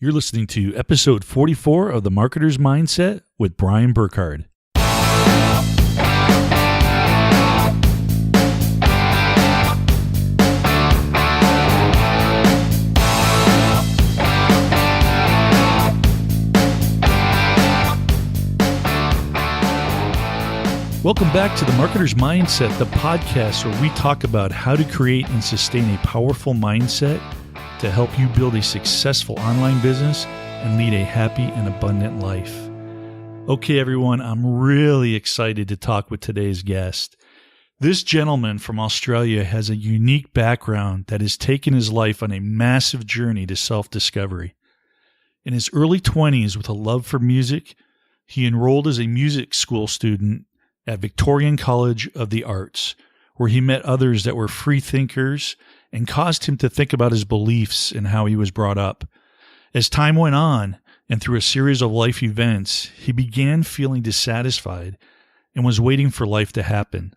You're listening to episode 44 of The Marketer's Mindset with Brian Burkhardt. Welcome back to The Marketer's Mindset, the podcast where we talk about how to create and sustain a powerful mindset to help you build a successful online business and lead a happy and abundant life. Okay, everyone, I'm really excited to talk with today's guest. This gentleman from Australia has a unique background that has taken his life on a massive journey to self-discovery. In his early 20s, with a love for music, he enrolled as a music school student at Victorian College of the Arts, where he met others that were free thinkers and caused him to think about his beliefs and how he was brought up. As time went on, and through a series of life events, he began feeling dissatisfied and was waiting for life to happen,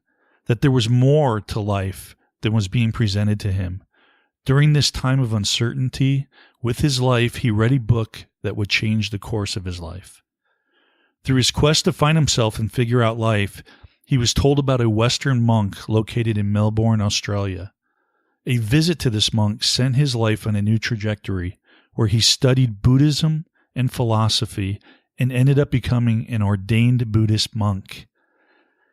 that there was more to life than was being presented to him. During this time of uncertainty with his life, he read a book that would change the course of his life. Through his quest to find himself and figure out life, he was told about a Western monk located in Melbourne, Australia. A visit to this monk sent his life on a new trajectory where he studied Buddhism and philosophy and ended up becoming an ordained Buddhist monk.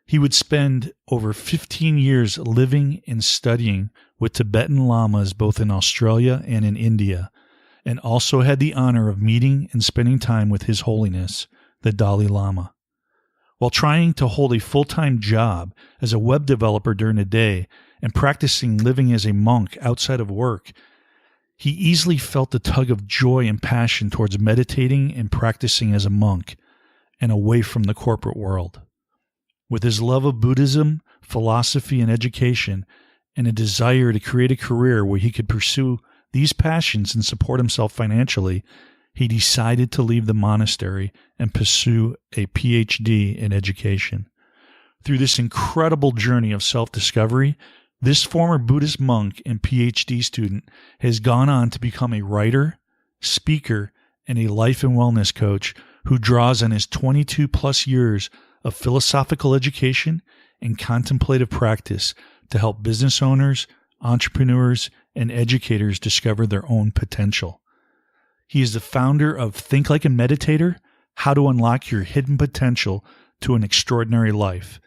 He would spend over 15 years living and studying with Tibetan lamas both in Australia and in India, and also had the honor of meeting and spending time with His Holiness, the Dalai Lama. While trying to hold a full-time job as a web developer during the day and practicing living as a monk outside of work, he easily felt the tug of joy and passion towards meditating and practicing as a monk and away from the corporate world. With his love of Buddhism, philosophy, and education, and a desire to create a career where he could pursue these passions and support himself financially, he decided to leave the monastery and pursue a PhD in education. Through this incredible journey of self-discovery, this former Buddhist monk and PhD student has gone on to become a writer, speaker, and a life and wellness coach who draws on his 22-plus years of philosophical education and contemplative practice to help business owners, entrepreneurs, and educators discover their own potential. He is the founder of Think Like a Meditator, How to Unlock Your Hidden Potential to an Extraordinary Life.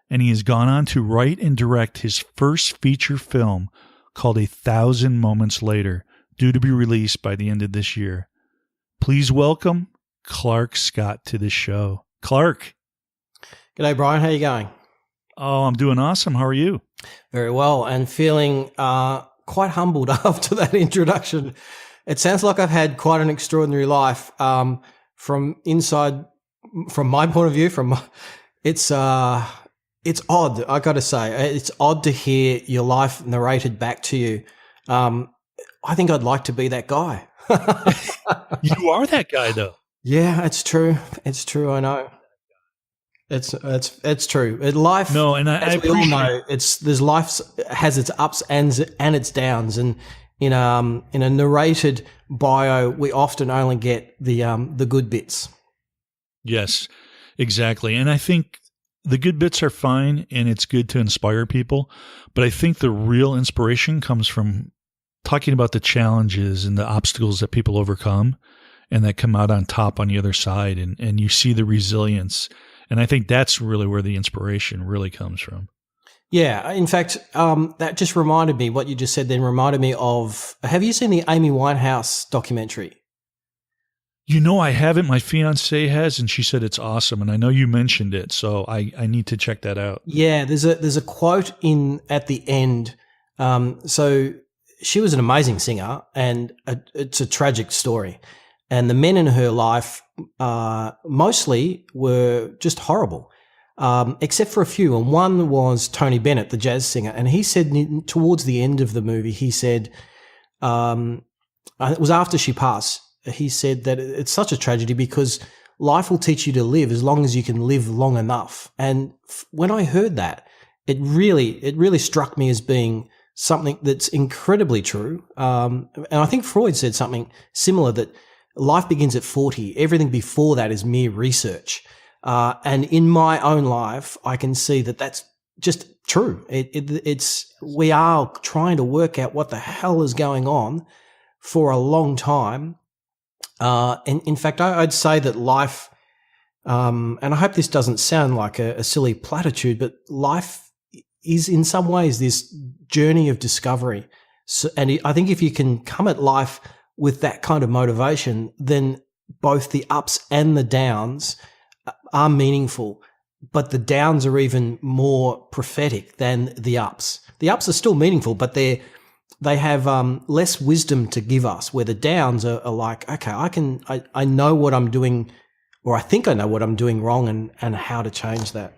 And he has gone on to write and direct his first feature film called 1,000 Moments Later, due to be released by the end of this year. Please welcome Clarke Scott to the show. Clarke. G'day, Brian. How are you going? Oh, I'm doing awesome. How are you? Very well, and feeling quite humbled after that introduction. It sounds like I've had quite an extraordinary life from inside, from my point of view. It's odd, I got to say. It's odd to hear your life narrated back to you. I think I'd like to be that guy. You are that guy, though. Yeah, it's true. It's true. I know. It's true. Life. No, and as we all know, life has its ups and its downs, and in a narrated bio, we often only get the good bits. Yes, exactly. And I think the good bits are fine, and it's good to inspire people. But I think the real inspiration comes from talking about the challenges and the obstacles that people overcome and that come out on top on the other side. And you see the resilience. And I think that's really where the inspiration really comes from. Yeah. In fact, that just reminded me, what you just said then reminded me of, have you seen the Amy Winehouse documentary? You know, I haven't. My fiance has, and she said it's awesome. And I know you mentioned it, so I need to check that out. Yeah, there's a quote at the end. So she was an amazing singer, and it's a tragic story. And the men in her life mostly were just horrible, except for a few. And one was Tony Bennett, the jazz singer. And he said towards the end of the movie, he said, it was after she passed, he said that it's such a tragedy because life will teach you to live as long as you can live long enough. And when I heard that, it really struck me as being something that's incredibly true. And I think Freud said something similar, that life begins at 40. Everything before that is mere research. And in my own life, I can see that that's just true. We are trying to work out what the hell is going on for a long time. And in fact, I'd say that life, and I hope this doesn't sound like a silly platitude, but life is in some ways this journey of discovery. So, and I think if you can come at life with that kind of motivation, then both the ups and the downs are meaningful, but the downs are even more prophetic than the ups. The ups are still meaningful, but they have less wisdom to give us, where the downs are like, okay, I know what I'm doing, or I think I know what I'm doing wrong and how to change that.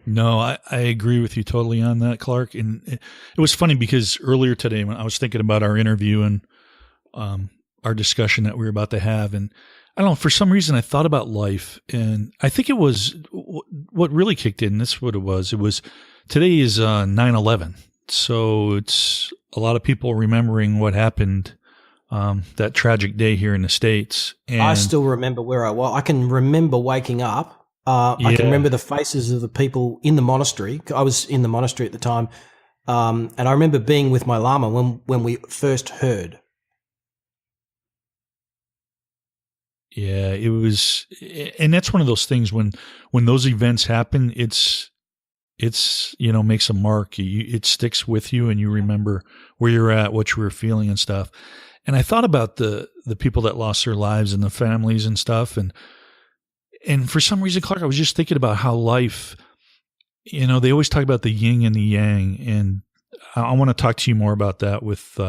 No, I agree with you totally on that, Clarke. And it was funny because earlier today when I was thinking about our interview and our discussion that we were about to have, and I don't know, for some reason I thought about life, and I think it was what really kicked in. This is what it was. It was, today is 9/11. So it's a lot of people remembering what happened that tragic day here in the States. And I still remember where I was. I can remember waking up. I can remember the faces of the people in the monastery. I was in the monastery at the time. And I remember being with my Lama when we first heard. Yeah, it was, and that's one of those things when those events happen, it's makes a mark. It sticks with you, and you remember where you're at, what you were feeling and stuff. And I thought about the people that lost their lives and the families and stuff. And for some reason, Clarke, I was just thinking about how life, they always talk about the yin and the yang. And I want to talk to you more about that with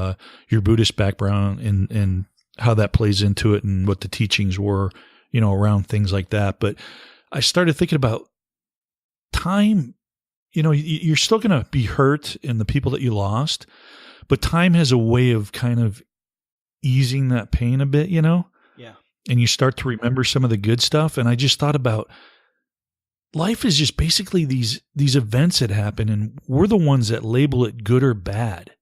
your Buddhist background and how that plays into it and what the teachings were, around things like that. But I started thinking about time. You're still going to be hurt in the people that you lost, but time has a way of kind of easing that pain a bit, Yeah. And you start to remember some of the good stuff. And I just thought about life is just basically these events that happen, and we're the ones that label it good or bad,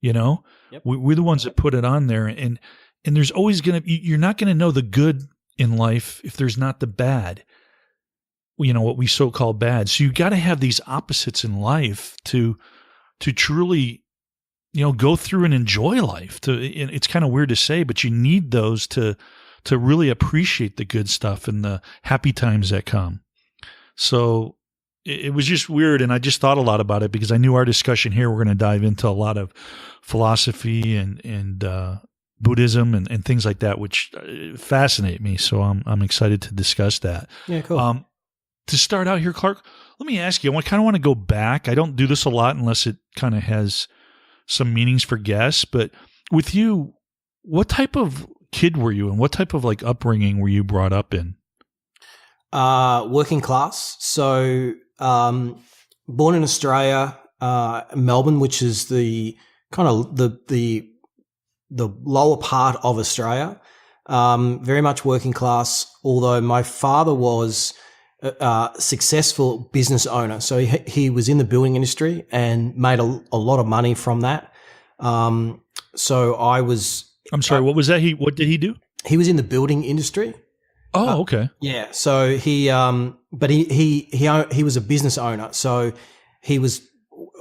Yep. We're the ones that put it on there. And there's always you're not going to know the good in life if there's not the bad. What we so-called bad. So you got to have these opposites in life to truly, go through and enjoy life. It's kind of weird to say, but you need those to really appreciate the good stuff and the happy times that come. So it was just weird, and I just thought a lot about it because I knew our discussion here, we're going to dive into a lot of philosophy and Buddhism and things like that, which fascinate me. So I'm excited to discuss that. Yeah, cool. To start out here, Clarke, let me ask you, I kind of want to go back. I don't do this a lot unless it kind of has some meanings for guests, but with you, what type of kid were you and what type of upbringing were you brought up in? Working class. So, born in Australia, Melbourne, which is the kind of the lower part of Australia, very much working class, although my father was successful business owner. So he was in the building industry and made a lot of money from that. So I was. I'm sorry. What was that? What did he do? He was in the building industry. Oh, okay. Yeah. So he was a business owner. So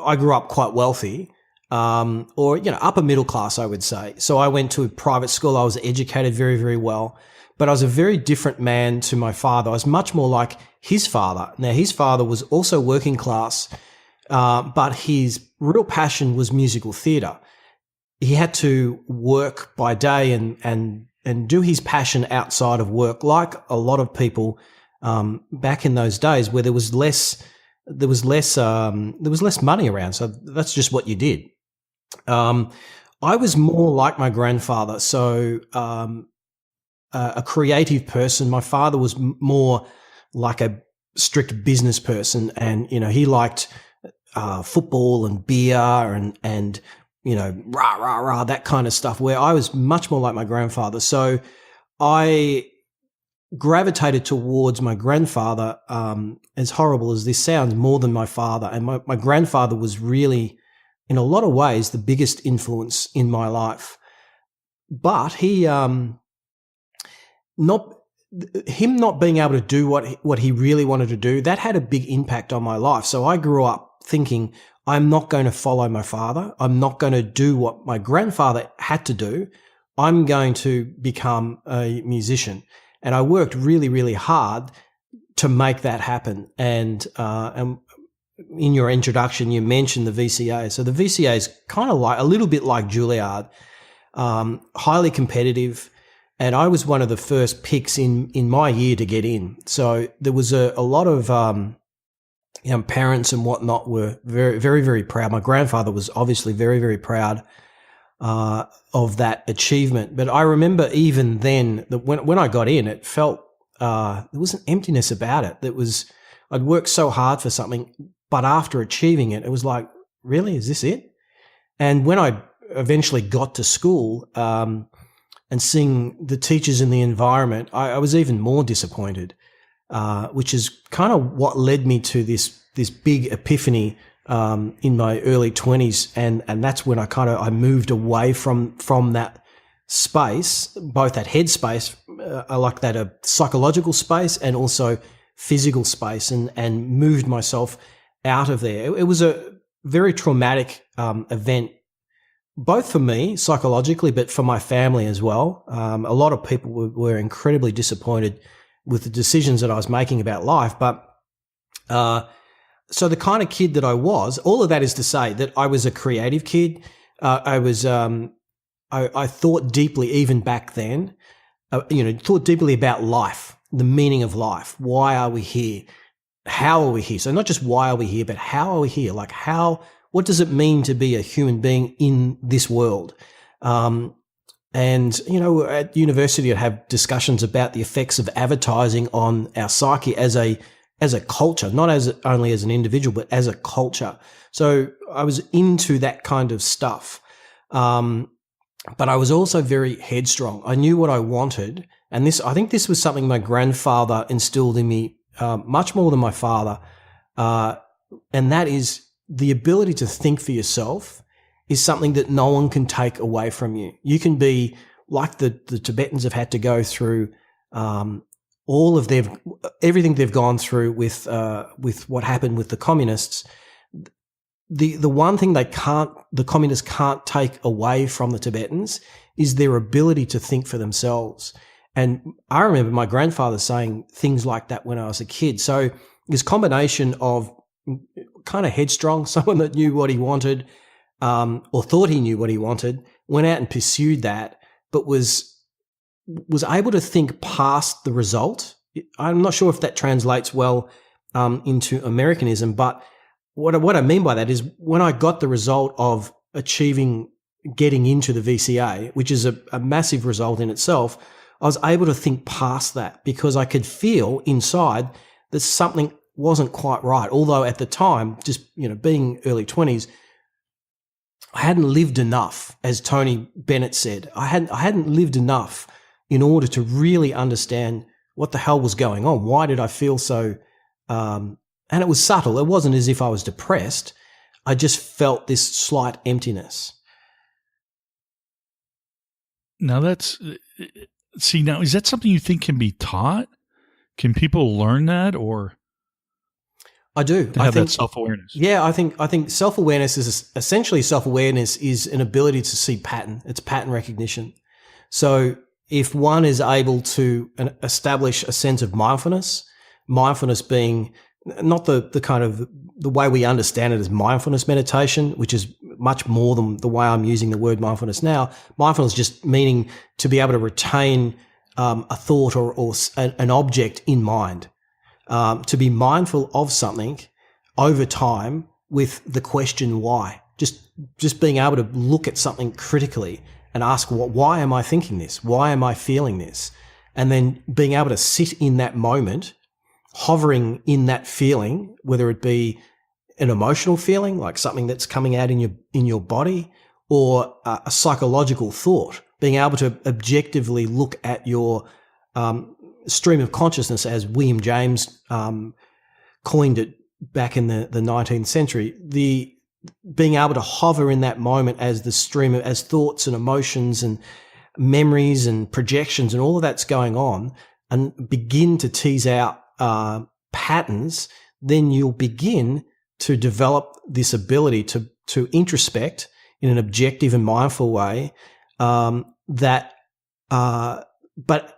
I grew up quite wealthy, or upper middle class, I would say. So I went to private school. I was educated very, very well. But I was a very different man to my father. I was much more like his father. Now, his father was also working class, but his real passion was musical theatre. He had to work by day and do his passion outside of work, like a lot of people back in those days, where there was less money around. So that's just what you did. I was more like my grandfather. So a creative person. My father was more like a strict business person, and he liked football and beer and rah rah rah, that kind of stuff. Where I was much more like my grandfather, so I gravitated towards my grandfather. As horrible as this sounds, more than my father. And my grandfather was really, in a lot of ways, the biggest influence in my life. But he not him not being able to do what he really wanted to do, that had a big impact on my life. So I grew up thinking, I'm not going to follow my father. I'm not going to do what my grandfather had to do. I'm going to become a musician. And I worked really, really hard to make that happen. And in your introduction, you mentioned the VCA. So the VCA is kind of like a little bit like Juilliard, highly competitive. And I was one of the first picks in my year to get in. So there was a lot of parents and whatnot were very, very, very proud. My grandfather was obviously very, very proud of that achievement. But I remember even then that when I got in, it felt there was an emptiness about it. I'd worked so hard for something, but after achieving it, it was like, really, is this it? And when I eventually got to school, and seeing the teachers in the environment, I was even more disappointed, which is kind of what led me to this big epiphany in my early 20s, and that's when I moved away from that space, both that head space, I like that a psychological space, and also physical space, and moved myself out of there. It was a very traumatic event, both for me psychologically, but for my family as well. A lot of people were incredibly disappointed with the decisions that I was making about life. But so the kind of kid that I was, all of that is to say that I was a creative kid. I thought deeply even back then, thought deeply about life, the meaning of life. Why are we here? How are we here? So not just why are we here, but how are we here? Like what does it mean to be a human being in this world? And, at university, I'd have discussions about the effects of advertising on our psyche as a culture, not only as an individual, but as a culture. So I was into that kind of stuff. But I was also very headstrong. I knew what I wanted. And I think this was something my grandfather instilled in me, much more than my father. And that is, the ability to think for yourself is something that no one can take away from you. You can be like the Tibetans have had to go through everything they've gone through with what happened with the communists. The one thing the communists can't take away from the Tibetans is their ability to think for themselves. And I remember my grandfather saying things like that when I was a kid. So this combination of kind of headstrong, someone that knew what he wanted, or thought he knew what he wanted, went out and pursued that, but was able to think past the result. I'm not sure if that translates well into Americanism, but what I mean by that is when I got the result of getting into the VCA, which is a massive result in itself, I was able to think past that because I could feel inside that something wasn't quite right. Although at the time, just, being early 20s, I hadn't lived enough, as Tony Bennett said. I hadn't lived enough in order to really understand what the hell was going on. Why did I feel so? And it was subtle. It wasn't as if I was depressed. I just felt this slight emptiness. Now is that something you think can be taught? Can people learn that, or? I do. To have that self-awareness. Yeah, I think self-awareness is essentially self-awareness is an ability to see pattern. It's pattern recognition. So if one is able to establish a sense of mindfulness being not the kind of the way we understand it as mindfulness meditation, which is much more than the way I'm using the word mindfulness now. Mindfulness just meaning to be able to retain a thought or an object in mind. To be mindful of something over time with the question why. Just being able to look at something critically and ask, why am I thinking this? Why am I feeling this? And then being able to sit in that moment, hovering in that feeling, whether it be an emotional feeling, like something that's coming out in your body, or a psychological thought, being able to objectively look at your stream of consciousness, as William James coined it back in the 19th century, being able to hover in that moment as the stream as thoughts and emotions and memories and projections and all of that's going on, and begin to tease out patterns, then you'll begin to develop this ability to introspect in an objective and mindful way, but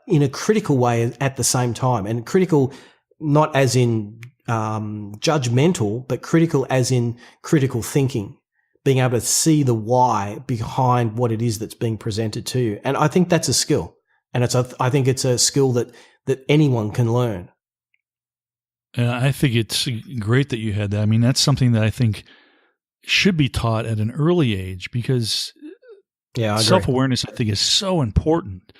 in a critical way at the same time. And critical, not as in judgmental, but critical as in critical thinking, being able to see the why behind what it is that's being presented to you. And I think that's a skill. And I think it's a skill that anyone can learn. And I think it's great that you had that. I mean, that's something that I think should be taught at an early age, because self-awareness, I think, is so important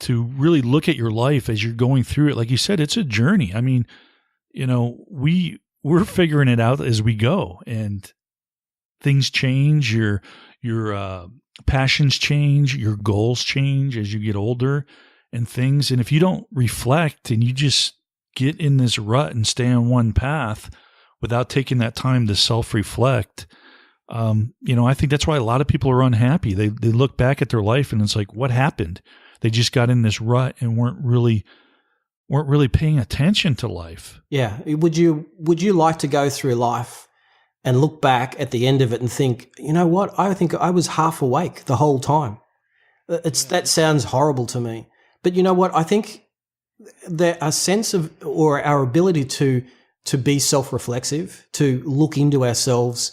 to really look at your life as you're going through it. Like you said, it's a journey. I mean, we're figuring it out as we go, and things change. Your passions change, your goals change as you get older and things. And if you don't reflect and you just get in this rut and stay on one path without taking that time to self-reflect, I think that's why a lot of people are unhappy. They look back at their life and it's like, what happened? They just got in this rut and weren't really paying attention to life. Yeah. Would you like to go through life and look back at the end of it and think, you know what? I think I was half awake the whole time. That sounds horrible to me. But you know what? I think that a sense of, or our ability to be self-reflexive, to look into ourselves,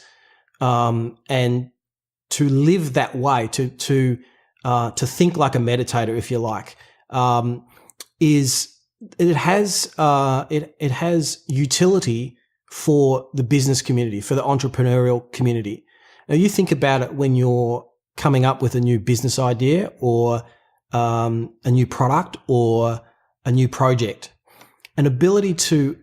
and to live that way, to think like a meditator, if you like, it has utility for the business community, for the entrepreneurial community. Now, you think about it when you're coming up with a new business idea or a new product or a new project. An ability to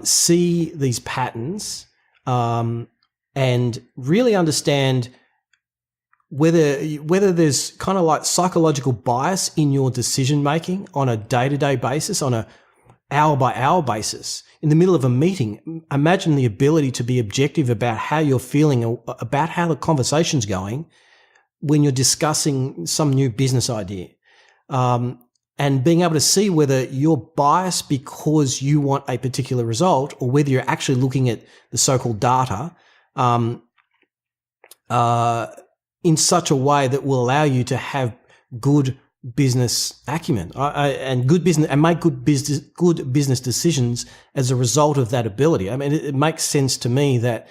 see these patterns and really understand whether there's kind of like psychological bias in your decision making on a day-to-day basis, on a hour-by-hour basis. In the middle of a meeting, imagine the ability to be objective about how you're feeling, about how the conversation's going when you're discussing some new business idea. And being able to see whether you're biased because you want a particular result or whether you're actually looking at the so-called data in such a way that will allow you to have good business acumen and good business and make good business decisions as a result of that ability. I mean, it makes sense to me that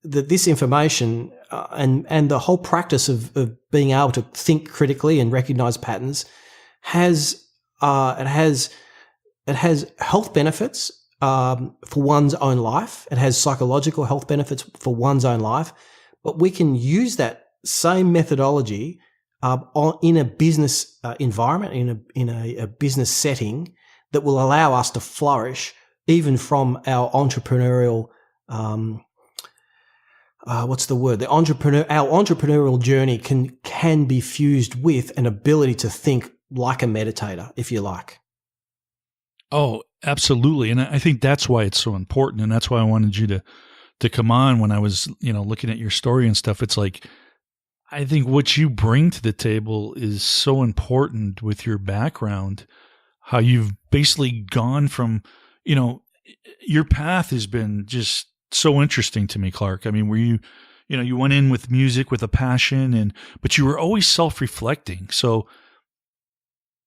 this information and the whole practice of being able to think critically and recognize patterns has health benefits for one's own life. It has psychological health benefits for one's own life, but we can use that same methodology in a business environment, in a business setting that will allow us to flourish even from our entrepreneurial our entrepreneurial journey can be fused with an ability to think like a meditator, if you like. Oh, absolutely. And I think that's why it's so important. And that's why I wanted you to come on when I was, looking at your story and stuff. It's like, I think what you bring to the table is so important with your background, how you've basically gone from, your path has been just so interesting to me, Clarke. I mean, where you went in with music with a passion but you were always self-reflecting. So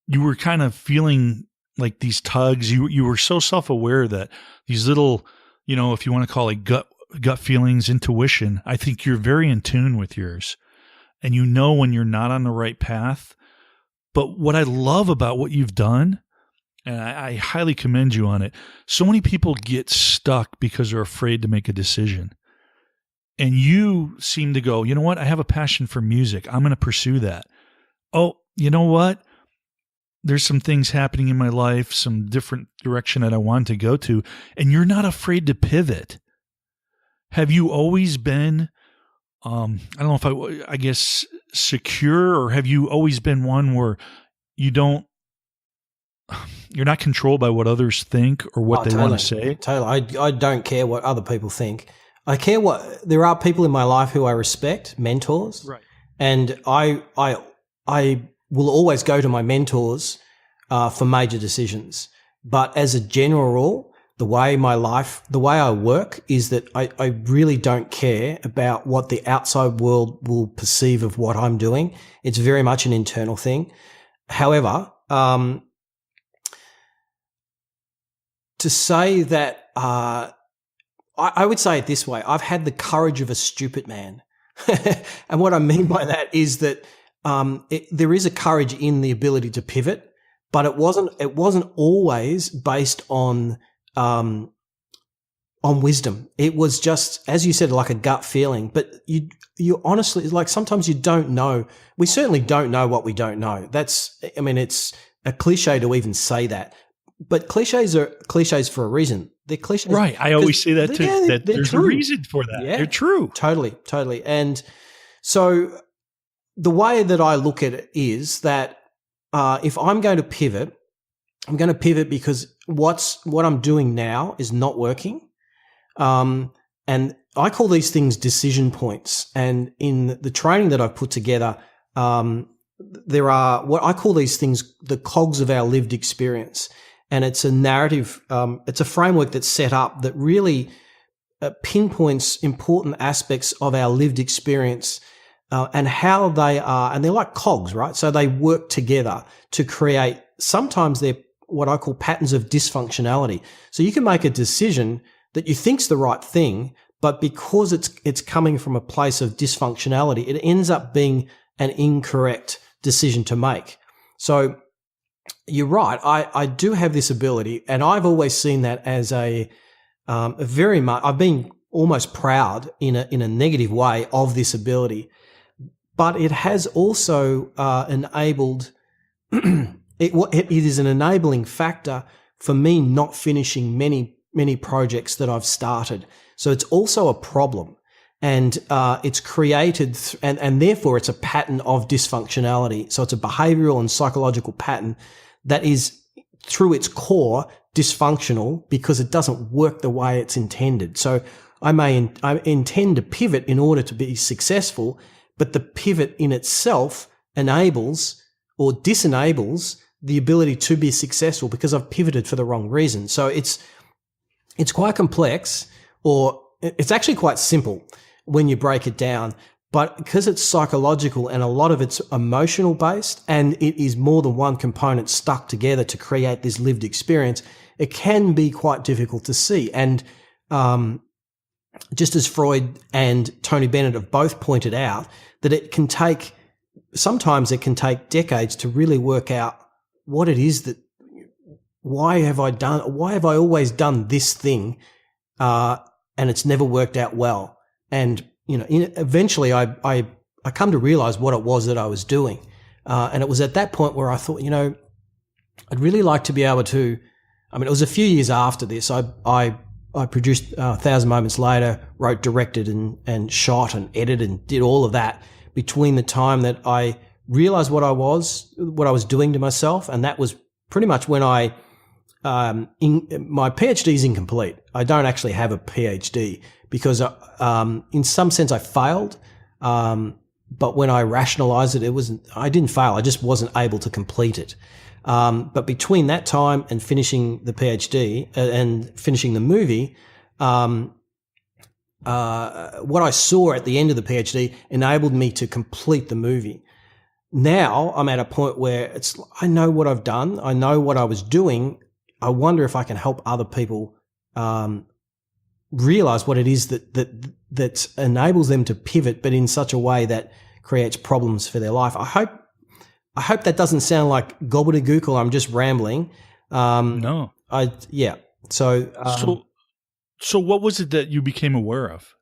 you were kind of feeling like these tugs. You were so self-aware that these little, if you want to call it gut feelings, intuition, I think you're very in tune with yours. And when you're not on the right path. But what I love about what you've done, and I highly commend you on it, so many people get stuck because they're afraid to make a decision. And you seem to go, you know what? I have a passion for music. I'm going to pursue that. Oh, you know what? There's some things happening in my life, some different direction that I want to go to. And you're not afraid to pivot. Have you always been I don't know if I guess secure, or have you always been one where you're not controlled by what others think or what they want to say? Totally. I don't care what other people think. I care there are people in my life who I respect, mentors. Right. And I will always go to my mentors for major decisions. But as a general rule, the way I work is that I really don't care about what the outside world will perceive of what I'm doing. It's very much an internal thing. However, to say that, I would say it this way: I've had the courage of a stupid man. And what I mean by that is that there is a courage in the ability to pivot, but it wasn't always based on wisdom. It was just, as you said, like a gut feeling. But you honestly, like, sometimes you don't know. We certainly don't know what we don't know. It's a cliche to even say that. But cliches are cliches for a reason. They're cliches. Right. I always say that too. Yeah, that there's true. a reason for that. Yeah, they're true. Totally. And so the way that I look at it is that if I'm going to pivot, I'm going to pivot because what I'm doing now is not working. And I call these things decision points. And in the training that I've put together, there are what I call these things the cogs of our lived experience. And it's a narrative, it's a framework that's set up that really pinpoints important aspects of our lived experience and how they are, and they're like cogs, right? So they work together to create, sometimes they're what I call patterns of dysfunctionality. So you can make a decision that you think's the right thing, but because it's coming from a place of dysfunctionality, it ends up being an incorrect decision to make. So you're right. I do have this ability, and I've always seen that as a very much. I've been almost proud in a negative way of this ability, but it has also enabled. It is an enabling factor for me not finishing many projects that I've started. So it's also a problem, and it's created, and therefore it's a pattern of dysfunctionality. So it's a behavioral and psychological pattern that is, through its core, dysfunctional because it doesn't work the way it's intended. So I intend to pivot in order to be successful, but the pivot in itself enables or disenables the ability to be successful because I've pivoted for the wrong reason. So it's quite complex, or it's actually quite simple when you break it down. But because it's psychological and a lot of it's emotional based, and it is more than one component stuck together to create this lived experience, it can be quite difficult to see. And just as Freud and Tony Bennett have both pointed out, that sometimes it can take decades to really work out what it is that, why have I always done this thing, and it's never worked out well. And eventually I come to realize what it was that I was doing. And it was at that point where I thought, I'd really like to be able to, it was a few years after this. I produced 1,000 Moments Later, wrote, directed and shot and edited and did all of that between the time that I realized what I was doing to myself. And that was pretty much when my PhD is incomplete. I don't actually have a PhD because in some sense I failed. But when I rationalized it, I didn't fail. I just wasn't able to complete it. But between that time and finishing the PhD and finishing the movie, what I saw at the end of the PhD enabled me to complete the movie. Now I'm at a point where I know what I've done. I know what I was doing. I wonder if I can help other people realize what it is that enables them to pivot, but in such a way that creates problems for their life. I hope that doesn't sound like gobbledygook or I'm just rambling. No. So what was it that you became aware of?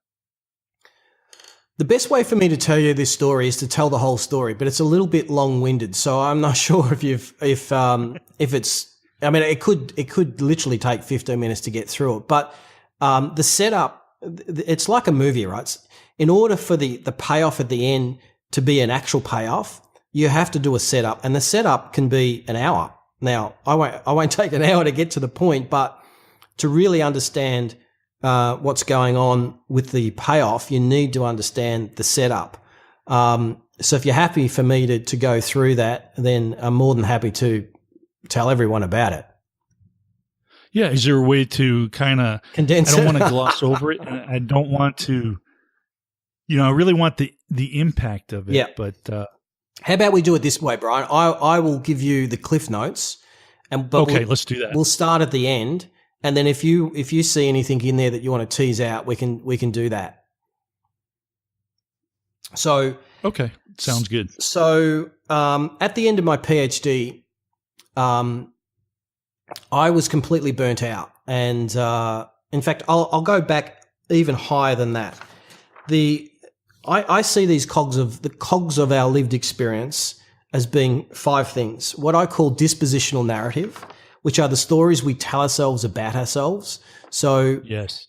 The best way for me to tell you this story is to tell the whole story, but it's a little bit long-winded. So I'm not sure if it's. It could literally take 15 minutes to get through it. But the setup, it's like a movie, right? In order for the payoff at the end to be an actual payoff, you have to do a setup, and the setup can be an hour. Now, I won't take an hour to get to the point, but to really understand what's going on with the payoff, you need to understand the setup. And So if you're happy for me to go through that, then I'm more than happy to tell everyone about it. Yeah. Is there a way to kind of Condense I don't it? want to gloss over it. And I don't want to, I really want the impact of it. Yeah. But how about we do it this way, Brian? I will give you the cliff notes, okay, let's do that. We'll start at the end, and then if you see anything in there that you want to tease out, we can do that. So Okay, sounds good. So at the end of my PhD, I was completely burnt out, and in fact, I'll go back even higher than that. I see these cogs of our lived experience as being 5 things. What I call dispositional narrative, which are the stories we tell ourselves about ourselves. So yes,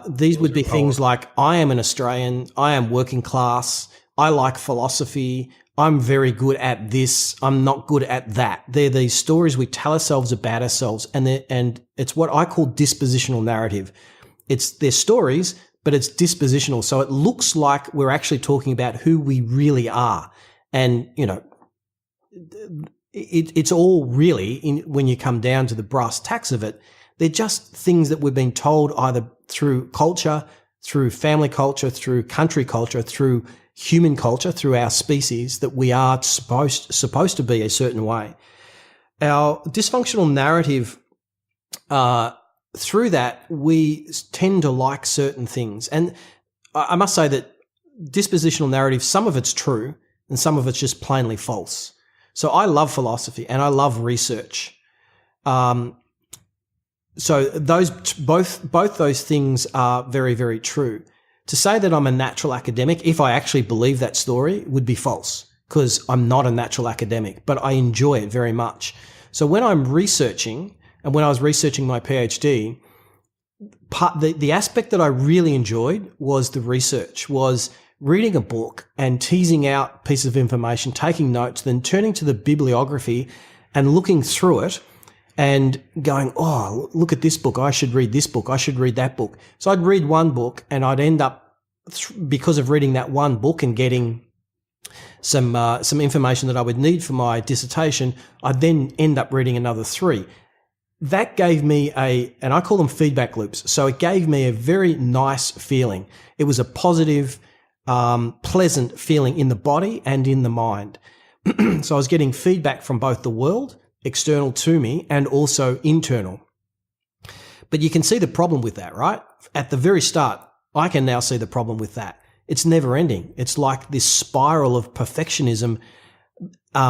these would be things like, I am an Australian, I am working class, I like philosophy, I'm very good at this, I'm not good at that. They're these stories we tell ourselves about ourselves, and it's what I call dispositional narrative. They're stories, but it's dispositional. So it looks like we're actually talking about who we really are. And, it's all really, when you come down to the brass tacks of it, they're just things that we've been told either through culture, through family culture, through country culture, through human culture, through our species, that we are supposed to be a certain way. Our dysfunctional narrative, through that, we tend to like certain things. And I must say that dispositional narrative, some of it's true and some of it's just plainly false. So I love philosophy and I love research. So those both those things are very, very true. To say that I'm a natural academic, if I actually believe that story, would be false, because I'm not a natural academic, but I enjoy it very much. So when I'm researching, and when I was researching my PhD, the aspect that I really enjoyed was the research, was reading a book and teasing out pieces of information, taking notes, then turning to the bibliography and looking through it and going, oh, look at this book. I should read this book. I should read that book. So I'd read one book and I'd end up, because of reading that one book and getting some information that I would need for my dissertation, I'd then end up reading another 3. That gave me and I call them feedback loops. So it gave me a very nice feeling. It was a positive, pleasant feeling in the body and in the mind. So I was getting feedback from both the world, external to me, and also internal. But you can see the problem with that, right? At the very start, I can now see the problem with that. It's never ending. It's like this spiral of perfectionism,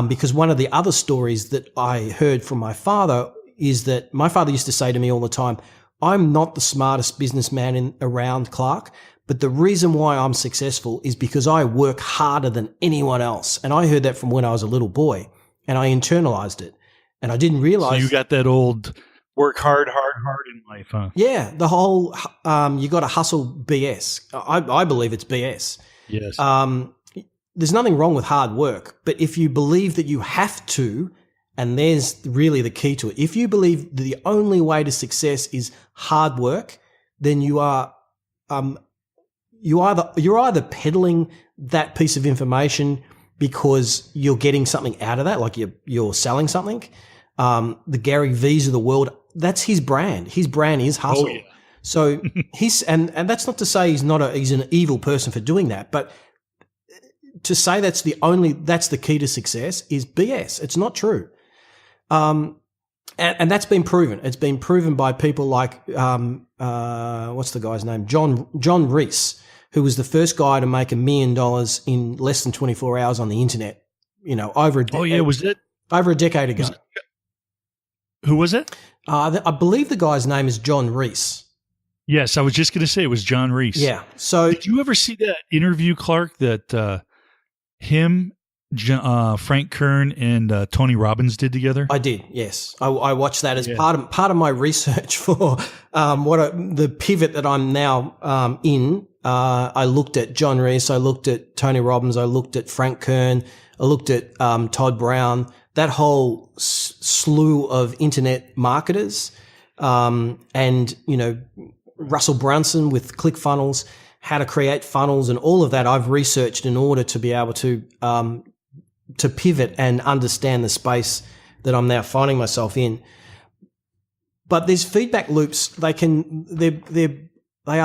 because one of the other stories that I heard from my father is that my father used to say to me all the time, I'm not the smartest businessman around, Clarke, but the reason why I'm successful is because I work harder than anyone else. And I heard that from when I was a little boy, and I internalized it. And I didn't realize. So you got that old work hard in life, huh? Yeah, the whole you got to hustle BS. I believe it's BS. Yes. There's nothing wrong with hard work, but if you believe that you have to, and there's really the key to it, if you believe that the only way to success is hard work, then you are you're either peddling that piece of information because you're getting something out of that, like you're selling something. The Gary V's of the world, that's his brand. His brand is hustle. Oh, yeah. So and that's not to say he's an evil person for doing that, but to say that's the key to success is BS. It's not true. And that's been proven. It's been proven by people like what's the guy's name? John Reese, who was the first guy to make $1 million in less than 24 hours on the internet. Over a decade ago. Who was it? I believe the guy's name is John Reese. Yes, I was just going to say it was John Reese. Yeah. So did you ever see that interview, Clarke, that him, Frank Kern, and Tony Robbins did together? I did. Yes, I watched that as part of my research for the pivot that I'm now in. I looked at John Reese, I looked at Tony Robbins, I looked at Frank Kern, I looked at Todd Brown, that whole slew of internet marketers, and Russell Brunson with ClickFunnels. how to create funnels and all of that I've researched in order to be able to pivot and understand the space that I'm now finding myself in. But these feedback loops, they are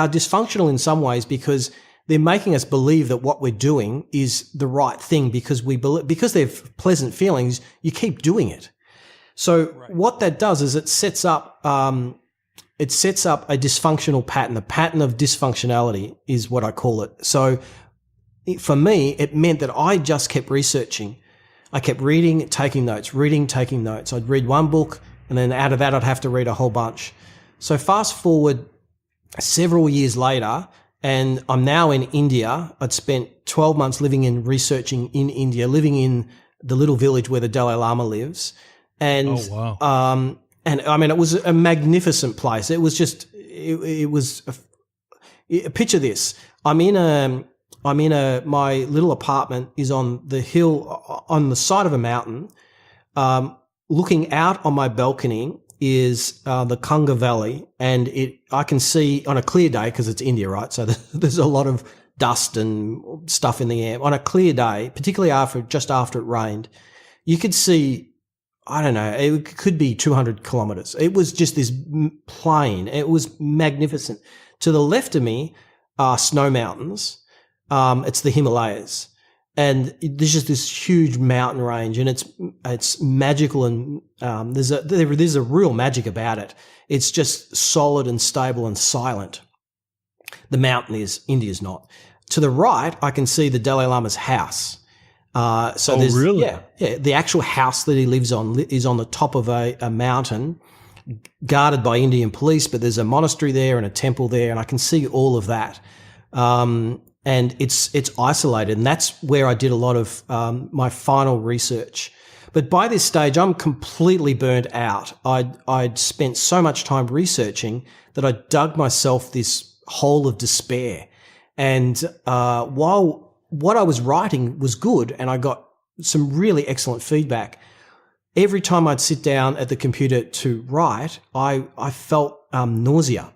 dysfunctional in some ways because they're making us believe that what we're doing is the right thing because they're pleasant feelings, you keep doing it. So what that does is it sets up a dysfunctional pattern. The pattern of dysfunctionality is what I call it. So for me, it meant that I just kept researching. I kept reading, taking notes. I'd read one book, and then out of that, I'd have to read a whole bunch. So fast forward several years later, and I'm now in India. I'd spent 12 months researching in India, living in the little village where the Dalai Lama lives. And, oh, wow. And I mean, it was a magnificent place. It was just, picture this. My little apartment is on the hill, on the side of a mountain. Looking out on my balcony is the Kanga Valley, and I can see on a clear day, because it's India, right? So there's a lot of dust and stuff in the air. On a clear day, particularly just after it rained, you could see, I don't know, it could be 200 kilometers. It was just this plain. It was magnificent. To the left of me are snow mountains. It's the Himalayas. And there's just this huge mountain range, and it's magical, and there's a real magic about it. It's just solid and stable and silent. The mountain is, India's not. To the right, I can see the Dalai Lama's house. Really? Yeah. The actual house that he lives on is on the top of a mountain, guarded by Indian police, but there's a monastery there and a temple there, and I can see all of that. And it's isolated, and that's where I did a lot of my final research. But by this stage, I'm completely burnt out. I'd spent so much time researching that I dug myself this hole of despair. And while what I was writing was good, and I got some really excellent feedback, every time I'd sit down at the computer to write, I felt nausea.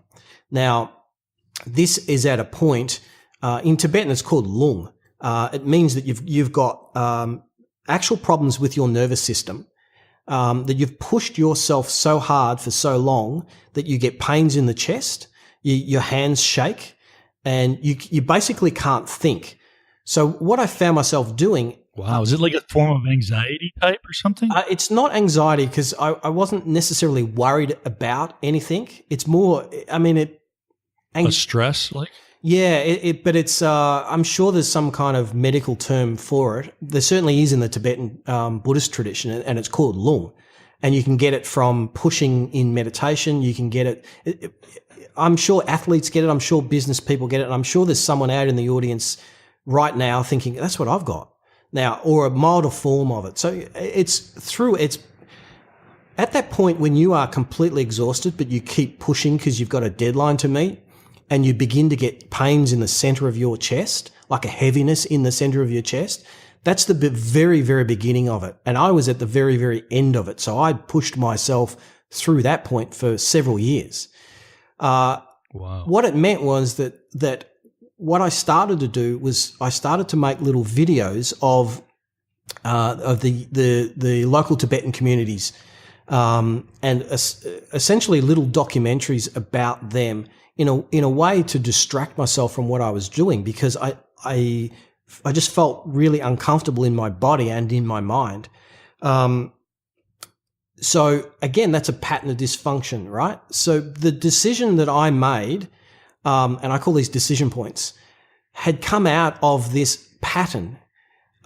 Now, this is at a point. In Tibetan, it's called lung. It means that you've got actual problems with your nervous system, that you've pushed yourself so hard for so long that you get pains in the chest, your hands shake, and you basically can't think. So what I found myself doing. Wow, is it like a form of anxiety type or something? It's not anxiety, because I wasn't necessarily worried about anything. It's more, a stress, like? Yeah, but it's. I'm sure there's some kind of medical term for it. There certainly is in the Tibetan Buddhist tradition, and it's called lung. And you can get it from pushing in meditation. You can get it. I'm sure athletes get it. I'm sure business people get it. And I'm sure there's someone out in the audience right now thinking, that's what I've got now, or a milder form of it. So it's at that point when you are completely exhausted, but you keep pushing because you've got a deadline to meet. And you begin to get pains in the center of your chest, like a heaviness in the center of your chest. That's the very, very beginning of it. And I was at the very, very end of it. So I pushed myself through that point for several years. Wow. What it meant was that what I started to do was I started to make little videos of the local Tibetan communities, and essentially little documentaries about them, in a way to distract myself from what I was doing, because I just felt really uncomfortable in my body and in my mind. So again, that's a pattern of dysfunction, right? So the decision that I made, and I call these decision points, had come out of this pattern,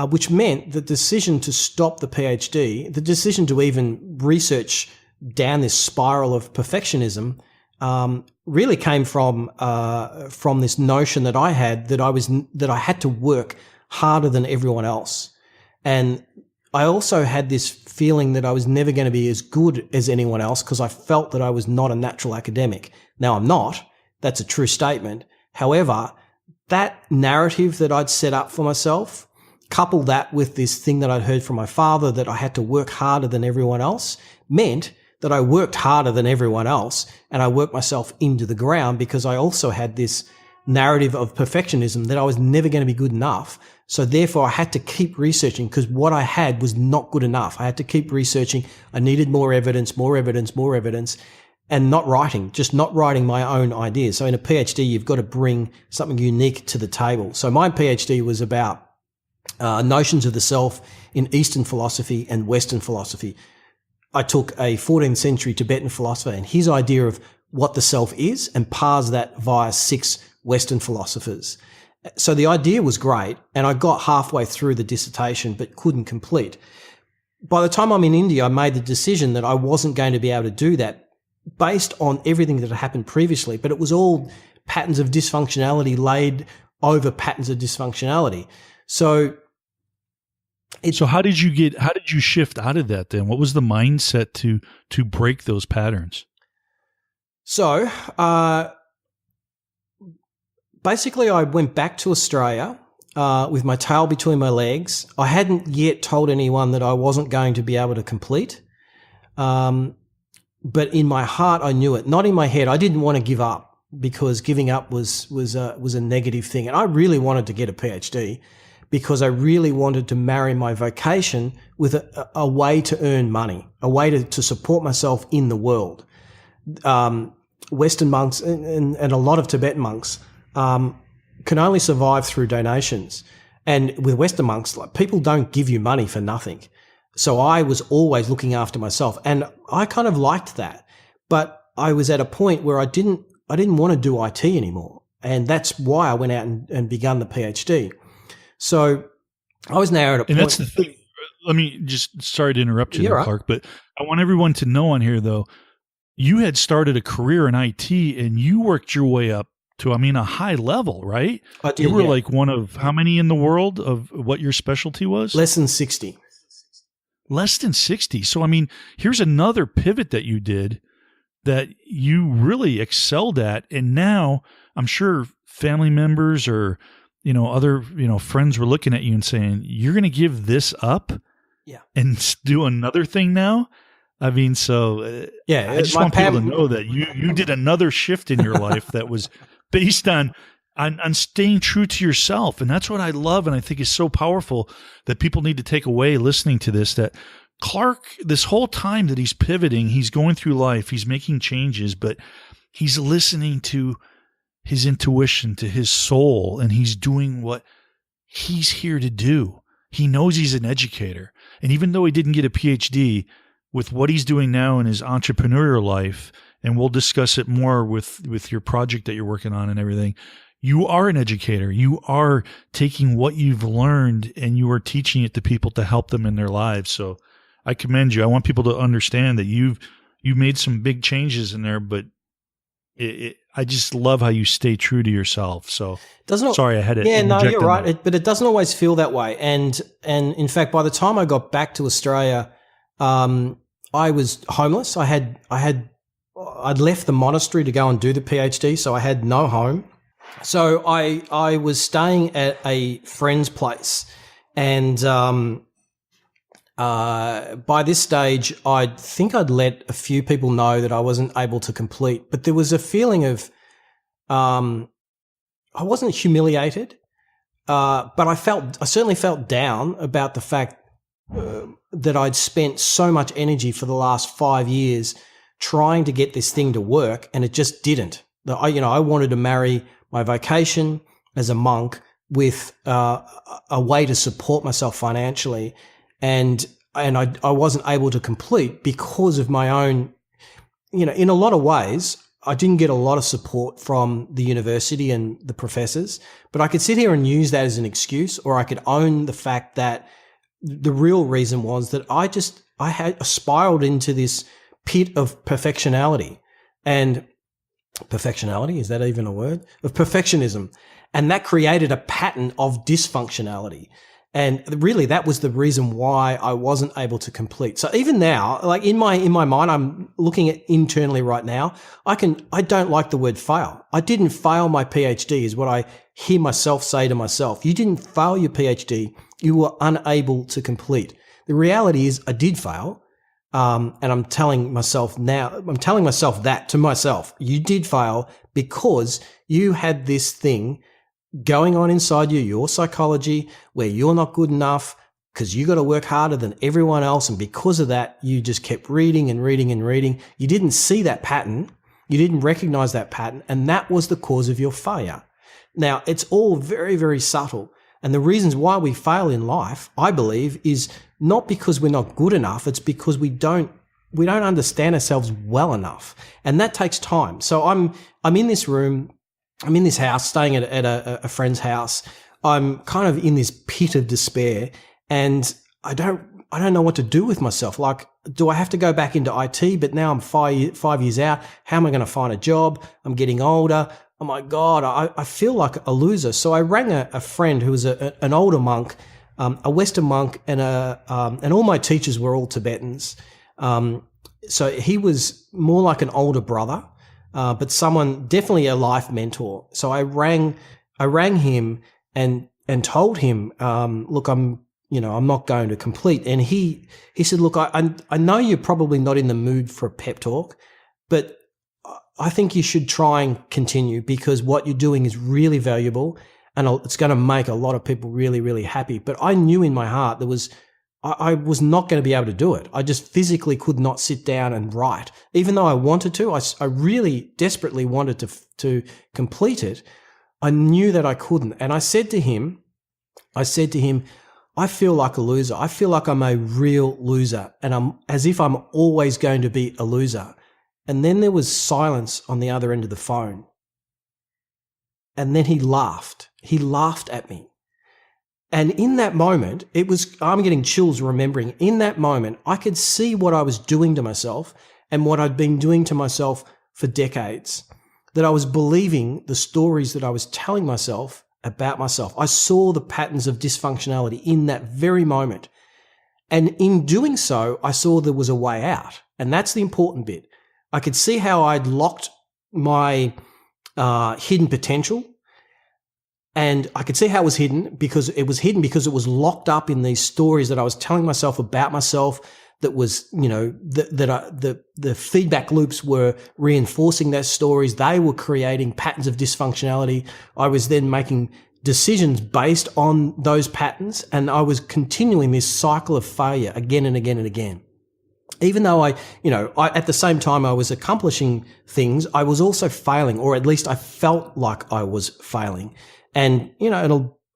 which meant the decision to stop the PhD, the decision to even research down this spiral of perfectionism, really came from this notion that I had that I had to work harder than everyone else. And I also had this feeling that I was never going to be as good as anyone else, because I felt that I was not a natural academic. Now I'm not. That's a true statement. However, that narrative that I'd set up for myself, couple that with this thing that I'd heard from my father that I had to work harder than everyone else, meant that I worked harder than everyone else, and I worked myself into the ground, because I also had this narrative of perfectionism that I was never going to be good enough. So therefore I had to keep researching because what I had was not good enough. I had to keep researching. I needed more evidence, and not writing my own ideas. So in a PhD, you've got to bring something unique to the table. So my PhD was about notions of the self in Eastern philosophy and Western philosophy. I took a 14th century Tibetan philosopher and his idea of what the self is and parsed that via 6 Western philosophers. So the idea was great, and I got halfway through the dissertation but couldn't complete. By the time I'm in India, I made the decision that I wasn't going to be able to do that based on everything that had happened previously, but it was all patterns of dysfunctionality laid over patterns of dysfunctionality. So how did you shift out of that then? What was the mindset to break those patterns? So, basically I went back to Australia, with my tail between my legs. I hadn't yet told anyone that I wasn't going to be able to complete. But in my heart, I knew it. Not in my head. I didn't want to give up because giving up was a negative thing. And I really wanted to get a PhD because I really wanted to marry my vocation with a way to earn money, a way to support myself in the world. Western monks and a lot of Tibetan monks can only survive through donations. And with Western monks, like, people don't give you money for nothing. So I was always looking after myself, and I kind of liked that. But I was at a point where I didn't want to do IT anymore. And that's why I went out and begun the PhD. So I was now at a point. And that's the thing. Let me just, sorry to interrupt you, right. Clarke, but I want everyone to know on here, though, you had started a career in IT and you worked your way up to, a high level, right? I did, you were like one of how many in the world of what your specialty was? Less than 60. Less than 60. So, here's another pivot that you did that you really excelled at. And now I'm sure family members or, other, friends were looking at you and saying, you're going to give this up and do another thing now? I just want people to know that you did another shift in your life that was based on staying true to yourself. And that's what I love and I think is so powerful that people need to take away listening to this, that Clarke, this whole time that he's pivoting, he's going through life, he's making changes, but he's listening to his intuition, to his soul, and he's doing what he's here to do. He knows he's an educator. And even though he didn't get a PhD, with what he's doing now in his entrepreneurial life, and we'll discuss it more with your project that you're working on and everything, you are an educator. You are taking what you've learned and you are teaching it to people to help them in their lives. So I commend you. I want people to understand that you made some big changes in there, but I just love how you stay true to yourself. So sorry, I had to Yeah, no, you're right. That. But it doesn't always feel that way. And in fact, by the time I got back to Australia, I was homeless. I'd left the monastery to go and do the PhD, so I had no home. So I was staying at a friend's place, and by this stage, I think I'd let a few people know that I wasn't able to complete. But there was a feeling of I wasn't humiliated, but I certainly felt down about the fact that I'd spent so much energy for the last 5 years trying to get this thing to work, and it just didn't. I wanted to marry my vocation as a monk with a way to support myself financially, and I wasn't able to complete because of my own, in a lot of ways, I didn't get a lot of support from the university and the professors, but I could sit here and use that as an excuse, or I could own the fact that the real reason was that I had spiraled into this pit of perfectionality. And perfectionality, is that even a word? Of perfectionism. And that created a pattern of dysfunctionality. And really that was the reason why I wasn't able to complete. So even now, like in my mind, I'm looking at internally right now, I don't like the word fail. I didn't fail my PhD is what I hear myself say to myself. You didn't fail your PhD. You were unable to complete. The reality is I did fail. And I'm telling myself that to myself, you did fail because you had this thing going on inside you, your psychology, where you're not good enough because you got to work harder than everyone else. And because of that, you just kept reading and reading and reading. You didn't see that pattern. You didn't recognize that pattern. And that was the cause of your failure. Now, it's all very, very subtle. And the reasons why we fail in life, I believe, is not because we're not good enough. It's because we don't understand ourselves well enough. And that takes time. So I'm in this room, I'm in this house, staying at a friend's house. I'm kind of in this pit of despair, and I don't know what to do with myself. Like, do I have to go back into IT? But now I'm 5 years out. How am I going to find a job? I'm getting older. Oh my God, I feel like a loser. So I rang a friend who was an older monk, a Western monk, and all my teachers were all Tibetans. So he was more like an older brother, but someone, definitely a life mentor. So I rang him and told him, look, I'm not going to complete. And he said, look, I know you're probably not in the mood for a pep talk, but I think you should try and continue because what you're doing is really valuable and it's going to make a lot of people really, really happy. But I knew in my heart I was not going to be able to do it. I just physically could not sit down and write. Even though I wanted to, I really desperately wanted to complete it. I knew that I couldn't. And I said to him, I feel like a loser. I feel like I'm a real loser and I'm as if I'm always going to be a loser. And then there was silence on the other end of the phone. And then he laughed. He laughed at me. And in that moment, I'm getting chills remembering, in that moment, I could see what I was doing to myself and what I'd been doing to myself for decades. That I was believing the stories that I was telling myself about myself. I saw the patterns of dysfunctionality in that very moment. And in doing so, I saw there was a way out. And that's the important bit. I could see how I'd locked my hidden potential, and I could see how it was hidden because it was locked up in these stories that I was telling myself about myself. That was, the feedback loops were reinforcing those stories. They were creating patterns of dysfunctionality. I was then making decisions based on those patterns, and I was continuing this cycle of failure again and again and again. Even though I at the same time I was accomplishing things, I was also failing, or at least I felt like I was failing. And,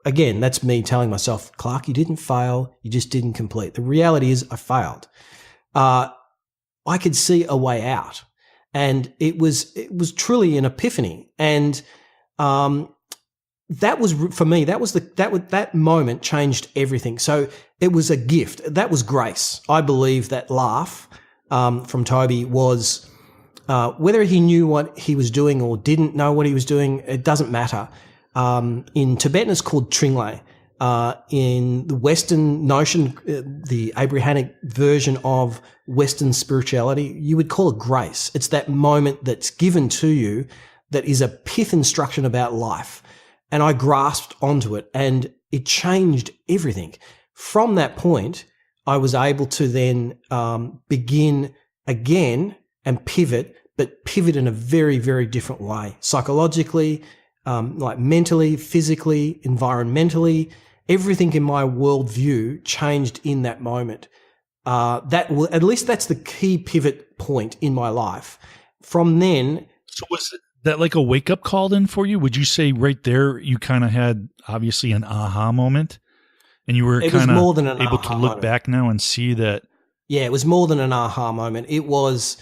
again, that's me telling myself, Clarke, you didn't fail, you just didn't complete. The reality is I failed. I could see a way out, and it was truly an epiphany. And that was, for me, that moment changed everything. So it was a gift. That was grace. I believe that laugh from Toby was, whether he knew what he was doing or didn't know what he was doing, it doesn't matter. In Tibetan, it's called Tringlay. In the Western notion, the Abrahamic version of Western spirituality, you would call it grace. It's that moment that's given to you that is a pith instruction about life. And I grasped onto it, and it changed everything. From that point, I was able to then begin again and pivot, but pivot in a very, very different way. Psychologically, like mentally, physically, environmentally, everything in my worldview changed in that moment. At least that's the key pivot point in my life. From then. So was that like a wake up call then for you? Would you say right there you kind of had obviously an aha moment, and you were kind of able to look back now and see that? Yeah, it was more than an aha moment. It was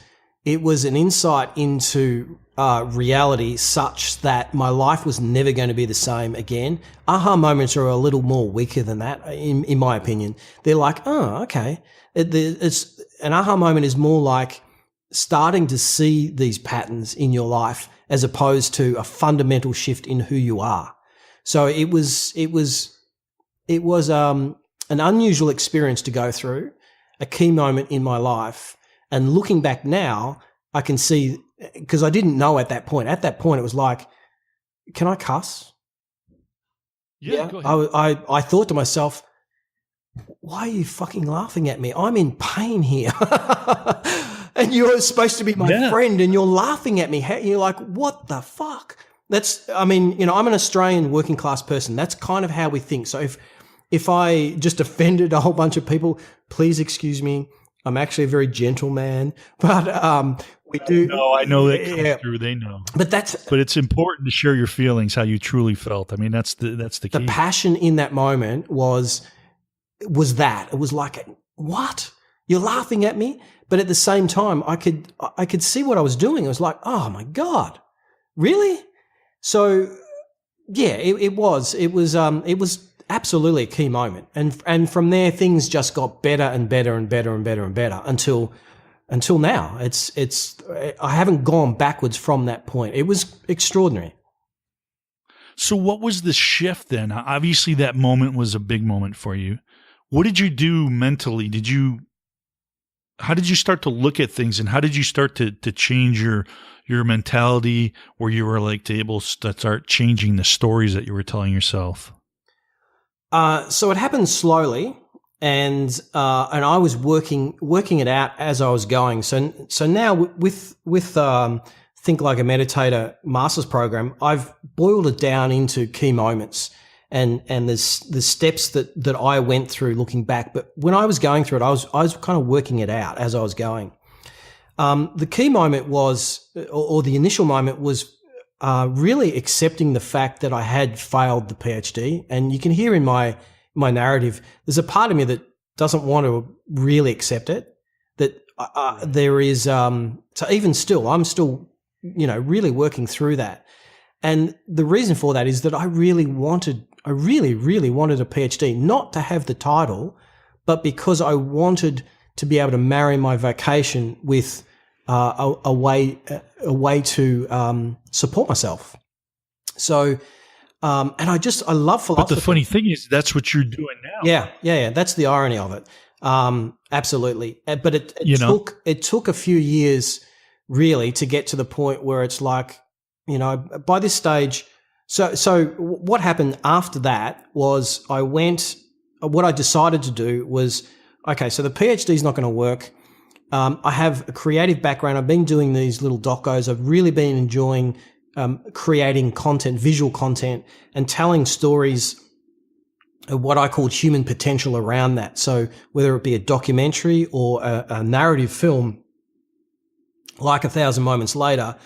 an insight into reality such that my life was never going to be the same again. Aha moments are a little more weaker than that, in my opinion. They're like, oh, okay. It's an aha moment is more like starting to see these patterns in your life as opposed to a fundamental shift in who you are. So it was an unusual experience to go through, a key moment in my life. And looking back now, I can see, because I didn't know at that point. At that point, it was like, can I cuss? Yeah. Go ahead. I thought to myself, why are you fucking laughing at me? I'm in pain here. And you're supposed to be my friend and you're laughing at me. You're like, what the fuck? I'm an Australian working class person. That's kind of how we think. So if I just offended a whole bunch of people, please excuse me. I'm actually a very gentle man, but we do. No, I know that comes through. They know, but it's important to share your feelings, how you truly felt. I mean, that's the key. The passion in that moment was that it was like, what? You're laughing at me, but at the same time, I could see what I was doing. It was like, oh my God, really? So yeah, it was absolutely a key moment, and from there things just got better and better and better and better and better until now. I haven't gone backwards from that point. It was extraordinary. So what was the shift then? Obviously that moment was a big moment for you. What did you do mentally? How did you start to look at things, and how did you start to change your mentality where you were like able to start changing the stories that you were telling yourself? So it happened slowly, and I was working it out as I was going. So now with Think Like a Meditator Masters program, I've boiled it down into key moments, and there's the steps that I went through looking back. But when I was going through it, I was kind of working it out as I was going. The key moment was, or the initial moment was, really accepting the fact that I had failed the PhD. And you can hear in my narrative, there's a part of me that doesn't want to really accept it. That there is, so even still, I'm still, really working through that. And the reason for that is that I really wanted a PhD, not to have the title, but because I wanted to be able to marry my vocation with a way to support myself. So, and I love philosophy. But the funny thing is, that's what you're doing now. Yeah. That's the irony of it. Absolutely. But it took a few years really to get to the point where it's like, by this stage. So what happened after that was what I decided to do was, okay, so the PhD is not going to work. I have a creative background. I've been doing these little docos. I've really been enjoying creating content, visual content, and telling stories of what I called human potential around that. So whether it be a documentary or a narrative film, like 1,000 Moments Later,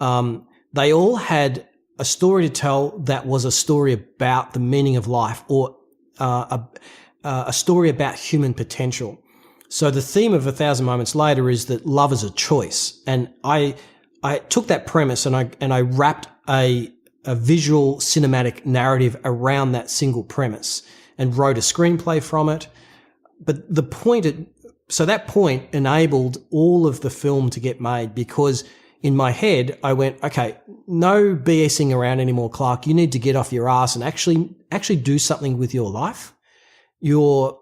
they all had a story to tell that was a story about the meaning of life, or a story about human potential. So the theme of 1,000 Moments Later is that love is a choice. And I took that premise and I wrapped a visual cinematic narrative around that single premise and wrote a screenplay from it. But that point enabled all of the film to get made, because in my head, I went, okay, no BSing around anymore, Clarke. You need to get off your ass and actually do something with your life. You're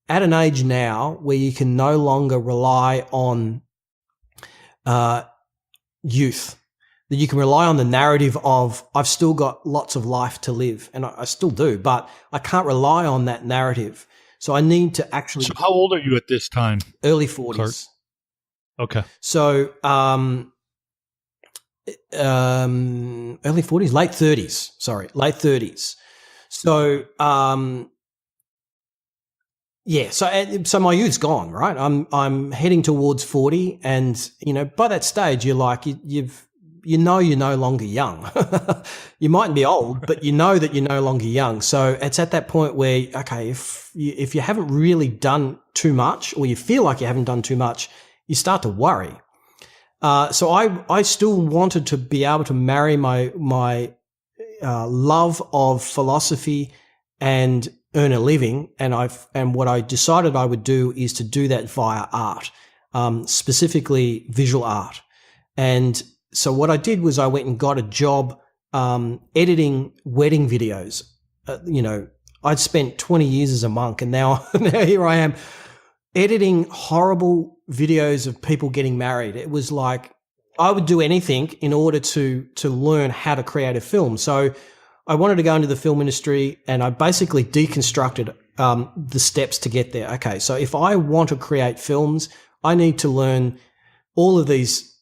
at an age now where you can no longer rely on youth. That you can rely on the narrative of, I've still got lots of life to live, and I still do, but I can't rely on that narrative. So I need to actually. So how old are you at this time? Early 40s. Clarke? Okay. So early 40s, late 30s. Sorry, late 30s. So yeah, so my youth's gone, right? I'm heading towards 40, and by that stage you're like you're no longer young. You mightn't be old, but you know that you're no longer young. So it's at that point where, okay, if you haven't really done too much, or you feel like you haven't done too much, you start to worry. So I still wanted to be able to marry my love of philosophy and earn a living, and what I decided I would do is to do that via art, specifically visual art. And so what I did was I went and got a job editing wedding videos. I'd spent 20 years as a monk, and now here I am editing horrible videos of people getting married. It was like I would do anything in order to learn how to create a film. So I wanted to go into the film industry, and I basically deconstructed the steps to get there. Okay, so if I want to create films, I need to learn all of these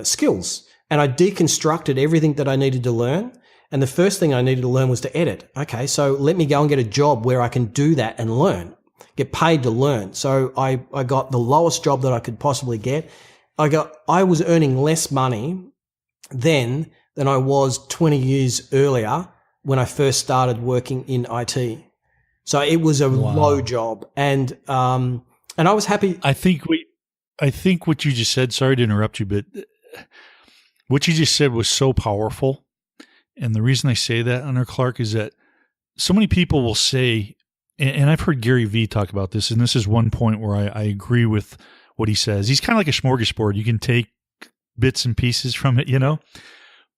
skills, and I deconstructed everything that I needed to learn. And the first thing I needed to learn was to edit. Okay, so let me go and get a job where I can do that and learn, get paid to learn. So I got the lowest job that I could possibly get. I was earning less money then than I was 20 years earlier when I first started working in IT. So it was a low job, and I was happy. I think what you just said, sorry to interrupt you, but what you just said was so powerful. And the reason I say that, under Clarke, is that so many people will say, and I've heard Gary Vee talk about this, and this is one point where I agree with what he says. He's kind of like a smorgasbord. You can take bits and pieces from it, you know?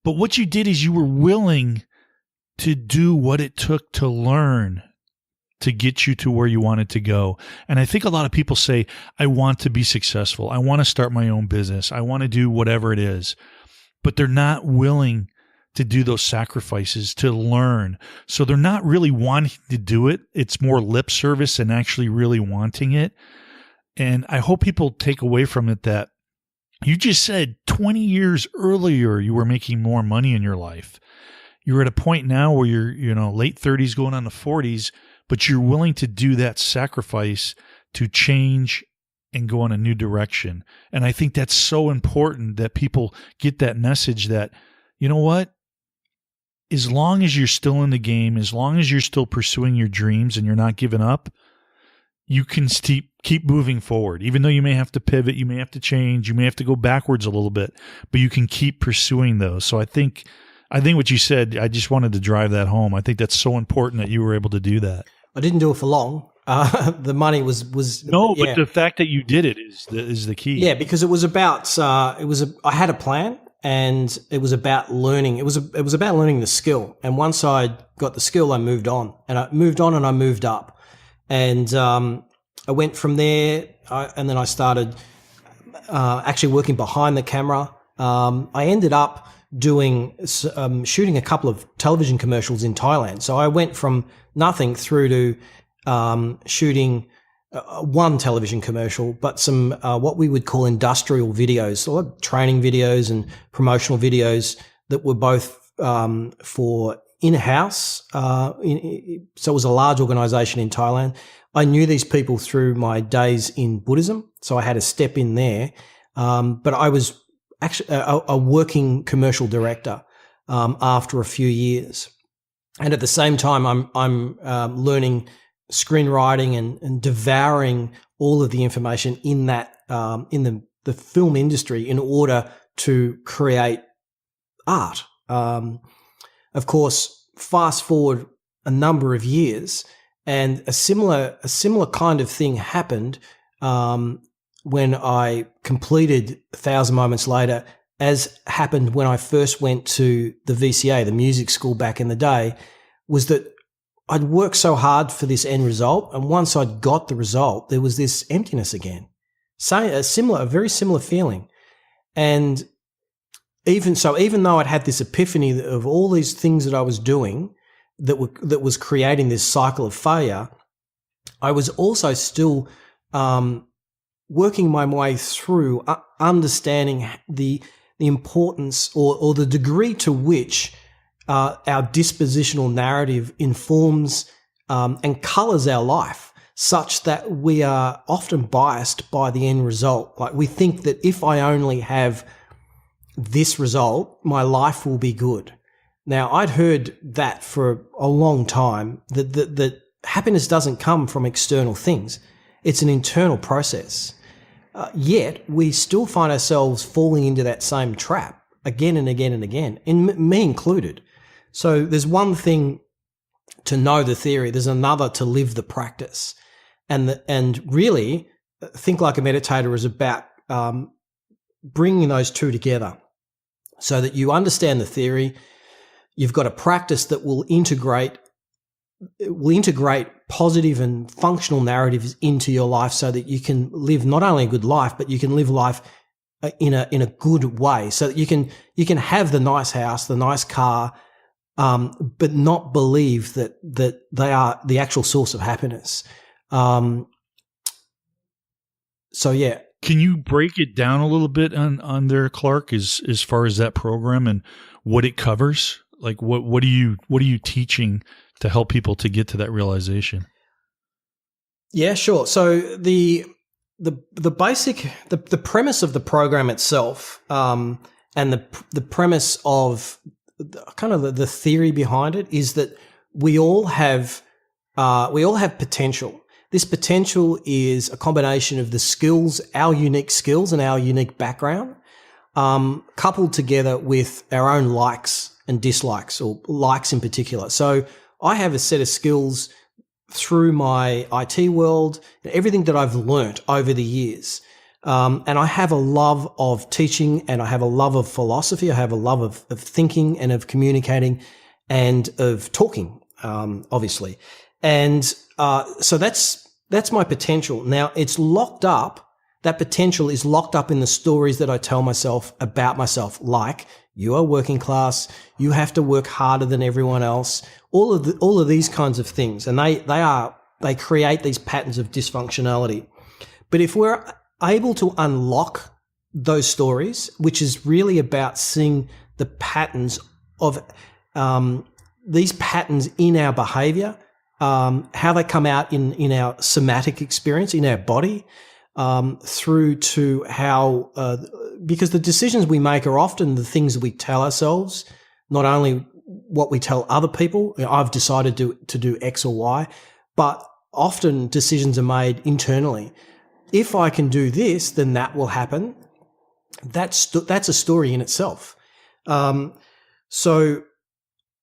But what you did is you were willing to do what it took to learn to get you to where you wanted to go. And I think a lot of people say, I want to be successful. I want to start my own business. I want to do whatever it is. But they're not willing to do those sacrifices to learn. So they're not really wanting to do it. It's more lip service than actually really wanting it. And I hope people take away from it that you just said 20 years earlier you were making more money in your life. You're at a point now where you're, late 30s going on the 40s, but you're willing to do that sacrifice to change and go in a new direction. And I think that's so important that people get that message that, you know what? As long as you're still in the game, as long as you're still pursuing your dreams and you're not giving up, you can keep moving forward. Even though you may have to pivot, you may have to change, you may have to go backwards a little bit, but you can keep pursuing those. So I think what you said, I just wanted to drive that home. I think that's so important that you were able to do that. I didn't do it for long. The money was no, but the fact that you did it is the key. Yeah, because it was about I had a plan, and it was about learning. It was about learning the skill. And once I got the skill, I moved on, and I moved up, and I went from there. And then I started actually working behind the camera. I ended up shooting a couple of television commercials in Thailand. So I went from nothing through to shooting one television commercial, but some what we would call industrial videos, so a lot of training videos and promotional videos that were both for in-house. So it was a large organization in Thailand. I knew these people through my days in Buddhism, so I had a step in there. But I was actually a working commercial director after a few years. And at the same time, I'm learning screenwriting and devouring all of the information in that in the film industry in order to create art. Of course, fast forward a number of years, and a similar kind of thing happened when I completed 1,000 Moments Later, as happened when I first went to the VCA, the music school back in the day, was that I'd worked so hard for this end result, and once I'd got the result, there was this emptiness again. A very similar feeling. And even though I'd had this epiphany of all these things that I was doing that was creating this cycle of failure, I was also still working my way through understanding the importance or the degree to which our dispositional narrative informs and colors our life, such that we are often biased by the end result. Like, we think that if I only have this result, my life will be good. Now, I'd heard that for a long time, that happiness doesn't come from external things. It's an internal process. Yet we still find ourselves falling into that same trap again and again and again, and me included. So there's one thing to know the theory, there's another to live the practice. And really, Think Like a Meditator is about bringing those two together so that you understand the theory. You've got a practice that will integrate positive and functional narratives into your life so that you can live not only a good life, but you can live life in a good way, so that you can have the nice house, the nice car, but not believe that they are the actual source of happiness. So yeah. Can you break it down a little bit on there, Clarke, as far as that program and what it covers? Like what are you teaching to help people to get to that realization? Yeah, sure. So the basic premise of the program itself, and the premise of kind of the theory behind it is that we all have potential. This potential is a combination of the skills, our unique skills and our unique background, coupled together with our own likes and dislikes, or likes in particular. So I have a set of skills through my IT world, everything that I've learnt over the years. And I have a love of teaching, and I have a love of philosophy. I have a love of thinking and of communicating and of talking, obviously. And so that's my potential. Now, it's locked up. That potential is locked up in the stories that I tell myself about myself, like you are working class, you have to work harder than everyone else, all of these kinds of things. And they create these patterns of dysfunctionality. But if we're able to unlock those stories, which is really about seeing the patterns of these patterns in our behavior, how they come out in our somatic experience, in our body, through to how, because the decisions we make are often the things that we tell ourselves, not only what we tell other people. I've decided to do X or Y, but often decisions are made internally. If I can do this, then that will happen. That's a story in itself. So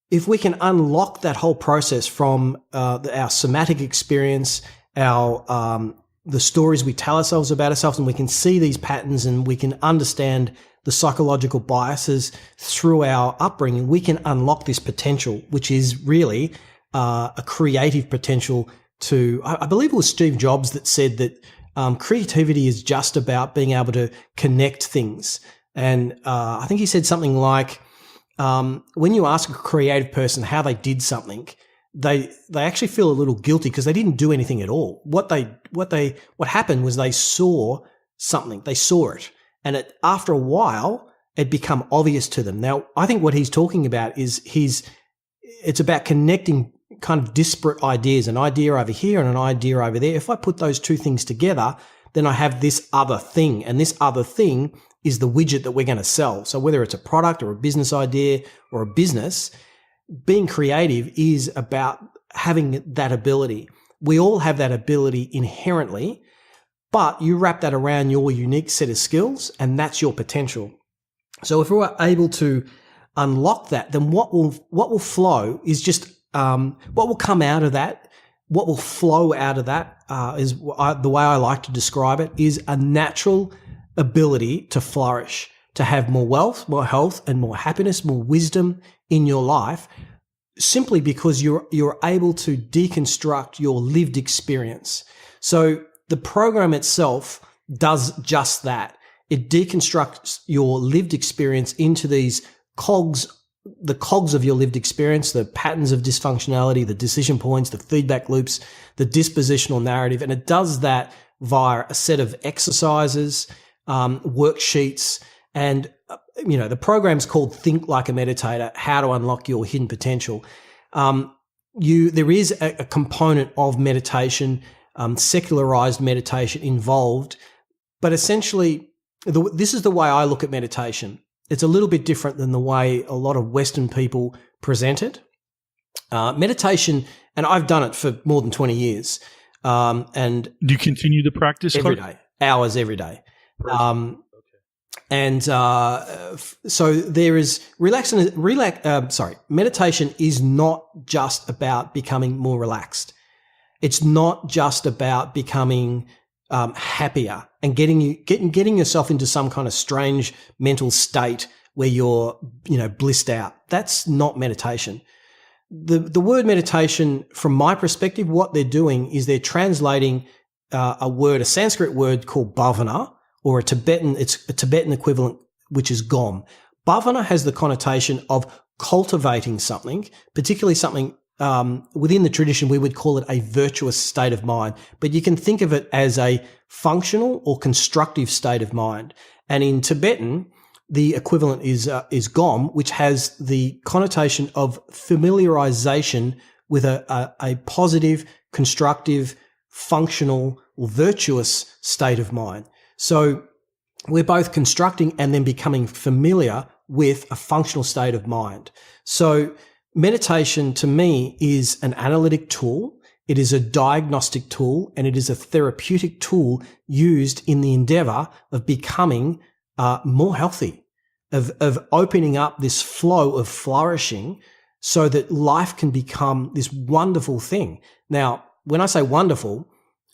if we can unlock that whole process from our somatic experience, the stories we tell ourselves about ourselves, and we can see these patterns and we can understand the psychological biases through our upbringing, we can unlock this potential, which is really a creative potential to, I believe it was Steve Jobs that said that creativity is just about being able to connect things. And I think he said something like, when you ask a creative person how they did something, they actually feel a little guilty because they didn't do anything at all. What happened was they saw something, they saw it, and after a while it become obvious to them. Now, I think what he's talking about is it's about connecting kind of disparate ideas, an idea over here and an idea over there. If I put those two things together, then I have this other thing, and this other thing is the widget that we're going to sell. So whether it's a product or a business idea or a business, being creative is about having that ability. We all have that ability inherently, but you wrap that around your unique set of skills, and that's your potential. So if we're able to unlock that, then what will flow is just what will come out of that. What will flow out of that is the way I like to describe it is a natural ability to flourish, to have more wealth, more health, and more happiness, more wisdom in your life, simply because you're able to deconstruct your lived experience. So the program itself does just that. It deconstructs your lived experience into these cogs, the cogs of your lived experience, the patterns of dysfunctionality, the decision points, the feedback loops, the dispositional narrative. And it does that via a set of exercises, worksheets, and the program's called Think Like a Meditator, How to Unlock Your Hidden Potential. There is a component of meditation, secularized meditation involved, but essentially this is the way I look at meditation. It's a little bit different than the way a lot of Western people present it. Meditation, and I've done it for more than 20 years. And do you continue to practice every day, hours every day? And so there is meditation is not just about becoming more relaxed. It's not just about becoming happier and getting yourself into some kind of strange mental state where you're blissed out. That's not meditation. The word meditation, from my perspective, what they're doing is they're translating a Sanskrit word called bhavana, or it's a Tibetan equivalent, which is Gom. Bhavana has the connotation of cultivating something, particularly something within the tradition, we would call it a virtuous state of mind, but you can think of it as a functional or constructive state of mind. And in Tibetan, the equivalent is Gom, which has the connotation of familiarization with a positive, constructive, functional, or virtuous state of mind. So we're both constructing and then becoming familiar with a functional state of mind. So meditation to me is an analytic tool. It is a diagnostic tool, and it is a therapeutic tool used in the endeavor of becoming more healthy, of opening up this flow of flourishing so that life can become this wonderful thing. Now, when I say wonderful,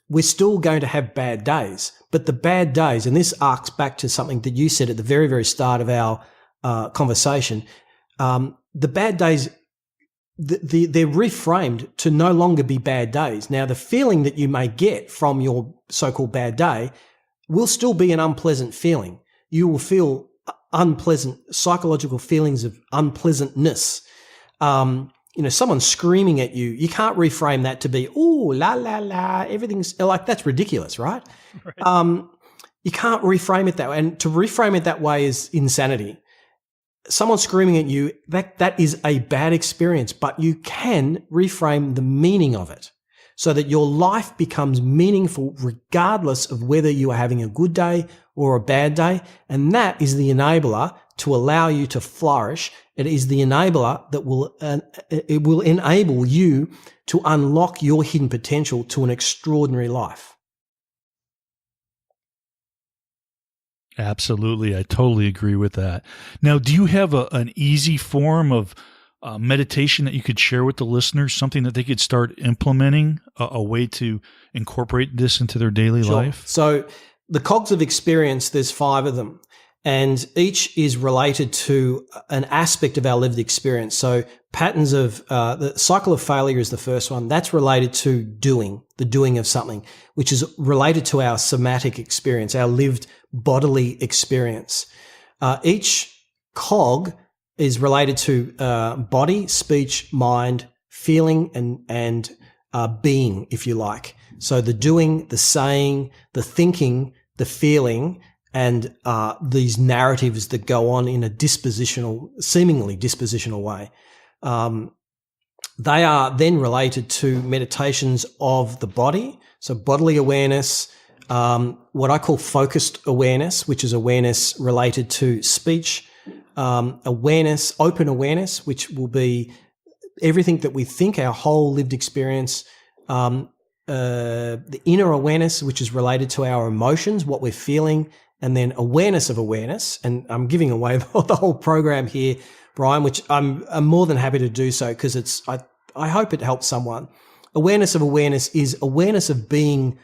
we're still going to have bad days, but the bad days, and this arcs back to something that you said at the very, very start of our conversation, the bad days, they're reframed to no longer be bad days. Now, the feeling that you may get from your so-called bad day will still be an unpleasant feeling. You will feel unpleasant, psychological feelings of unpleasantness. Someone screaming at you, you can't reframe that to be, ooh, la, la, la, everything's like, that's ridiculous, right? You can't reframe it that way. And to reframe it that way is insanity. Someone screaming at you, that is a bad experience, but you can reframe the meaning of it so that your life becomes meaningful regardless of whether you are having a good day or a bad day. And that is the enabler to allow you to flourish. It is the enabler that will enable you to unlock your hidden potential to an extraordinary life. Absolutely. I totally agree with that. Now, do you have an easy form of meditation that you could share with the listeners, something that they could start implementing, a way to incorporate this into their daily life? So the cogs of experience, there's 5 of them, and each is related to an aspect of our lived experience. So patterns of the cycle of failure is the first one. That's related to the doing of something, which is related to our somatic experience, our lived bodily experience. Each cog is related to body, speech, mind, feeling, and being, if you like. So the doing, the saying, the thinking, the feeling, and these narratives that go on in a seemingly dispositional way. They are then related to meditations of the body, so bodily awareness, what I call focused awareness, which is awareness related to speech, awareness, open awareness, which will be everything that we think, our whole lived experience, the inner awareness, which is related to our emotions, what we're feeling, and then awareness of awareness. And I'm giving away the whole program here, Brian, which I'm more than happy to do so because I hope it helps someone. Awareness of awareness is awareness of being,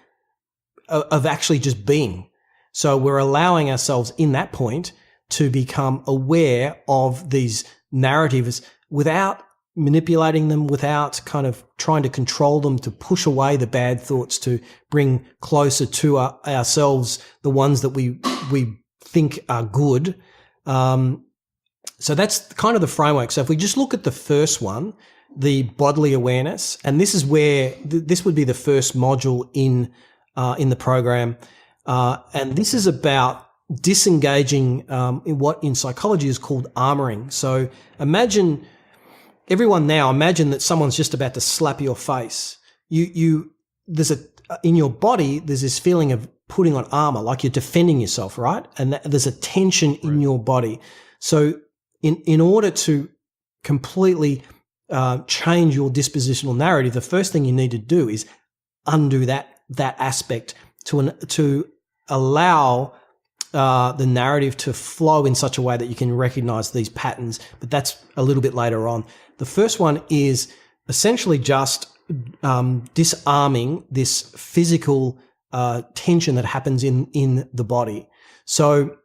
of actually just being. So we're allowing ourselves in that point to become aware of these narratives without manipulating them, without kind of trying to control them, to push away the bad thoughts, to bring closer to ourselves the ones that we think are good. So that's kind of the framework. So if we just look at the first one, the bodily awareness, and this is where this would be the first module in the program, and this is about disengaging in what in psychology is called armoring. So imagine that someone's just about to slap your face. There's in your body, there's this feeling of putting on armor, like you're defending yourself, right? And there's a tension in your body. So in order to completely change your dispositional narrative, the first thing you need to do is undo that aspect to allow the narrative to flow in such a way that you can recognize these patterns. But that's a little bit later on. The first one is essentially just disarming this physical tension that happens in the body. So,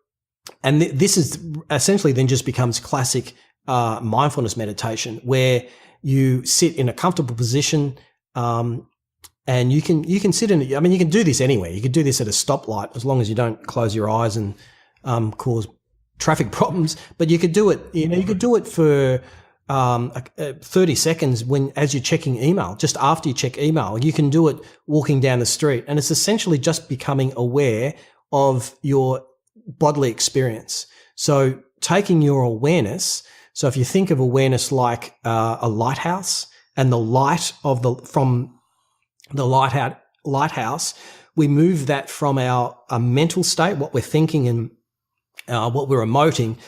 and this is essentially then just becomes classic mindfulness meditation, where you sit in a comfortable position, And you can sit in it. I mean, you can do this anywhere. You could do this at a stoplight as long as you don't close your eyes and cause traffic problems. But you could do it. You could do it for 30 seconds as you're checking email. Just after you check email, you can do it walking down the street, and it's essentially just becoming aware of your bodily experience. So taking your awareness. So if you think of awareness like a lighthouse, and the light from the lighthouse, we move that from our mental state, what we're thinking and what we're emoting,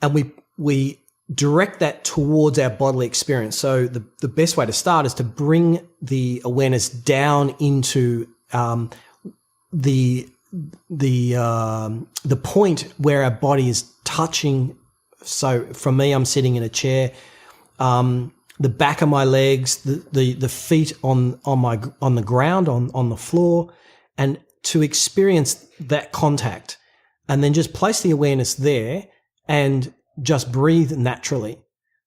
and we direct that towards our bodily experience. So the best way to start is to bring the awareness down into the point where our body is touching. So for me, I'm sitting in a chair. The back of my legs, the feet on the ground, on the floor, and to experience that contact, and then just place the awareness there and just breathe naturally.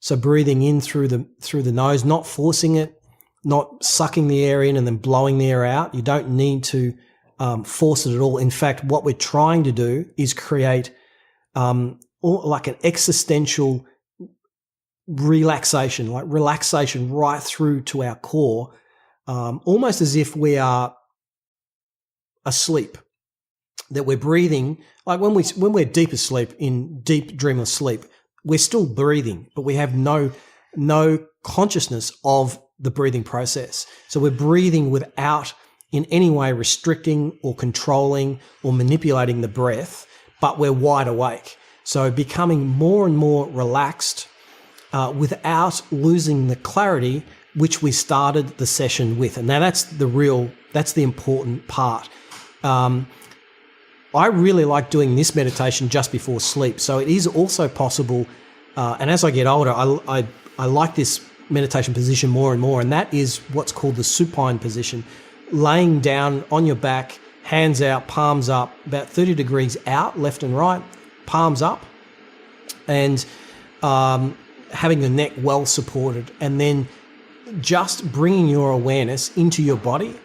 So breathing in through the nose, not forcing it, not sucking the air in and then blowing the air out. You don't need to force it at all. In fact, what we're trying to do is create like an existential relaxation, like relaxation right through to our core, almost as if we are asleep, that we're breathing. Like when we're deep asleep, in deep dreamless sleep, we're still breathing, but we have no consciousness of the breathing process. So we're breathing without in any way restricting or controlling or manipulating the breath, but we're wide awake. So becoming more and more relaxed, without losing the clarity which we started the session with. And now that's the important part. I really like doing this meditation just before sleep. So it is also possible, and as I get older, I like this meditation position more and more, and that is what's called the supine position. Laying down on your back, hands out, palms up, about 30 degrees out, left and right, palms up, and having the neck well supported, and then just bringing your awareness into your body,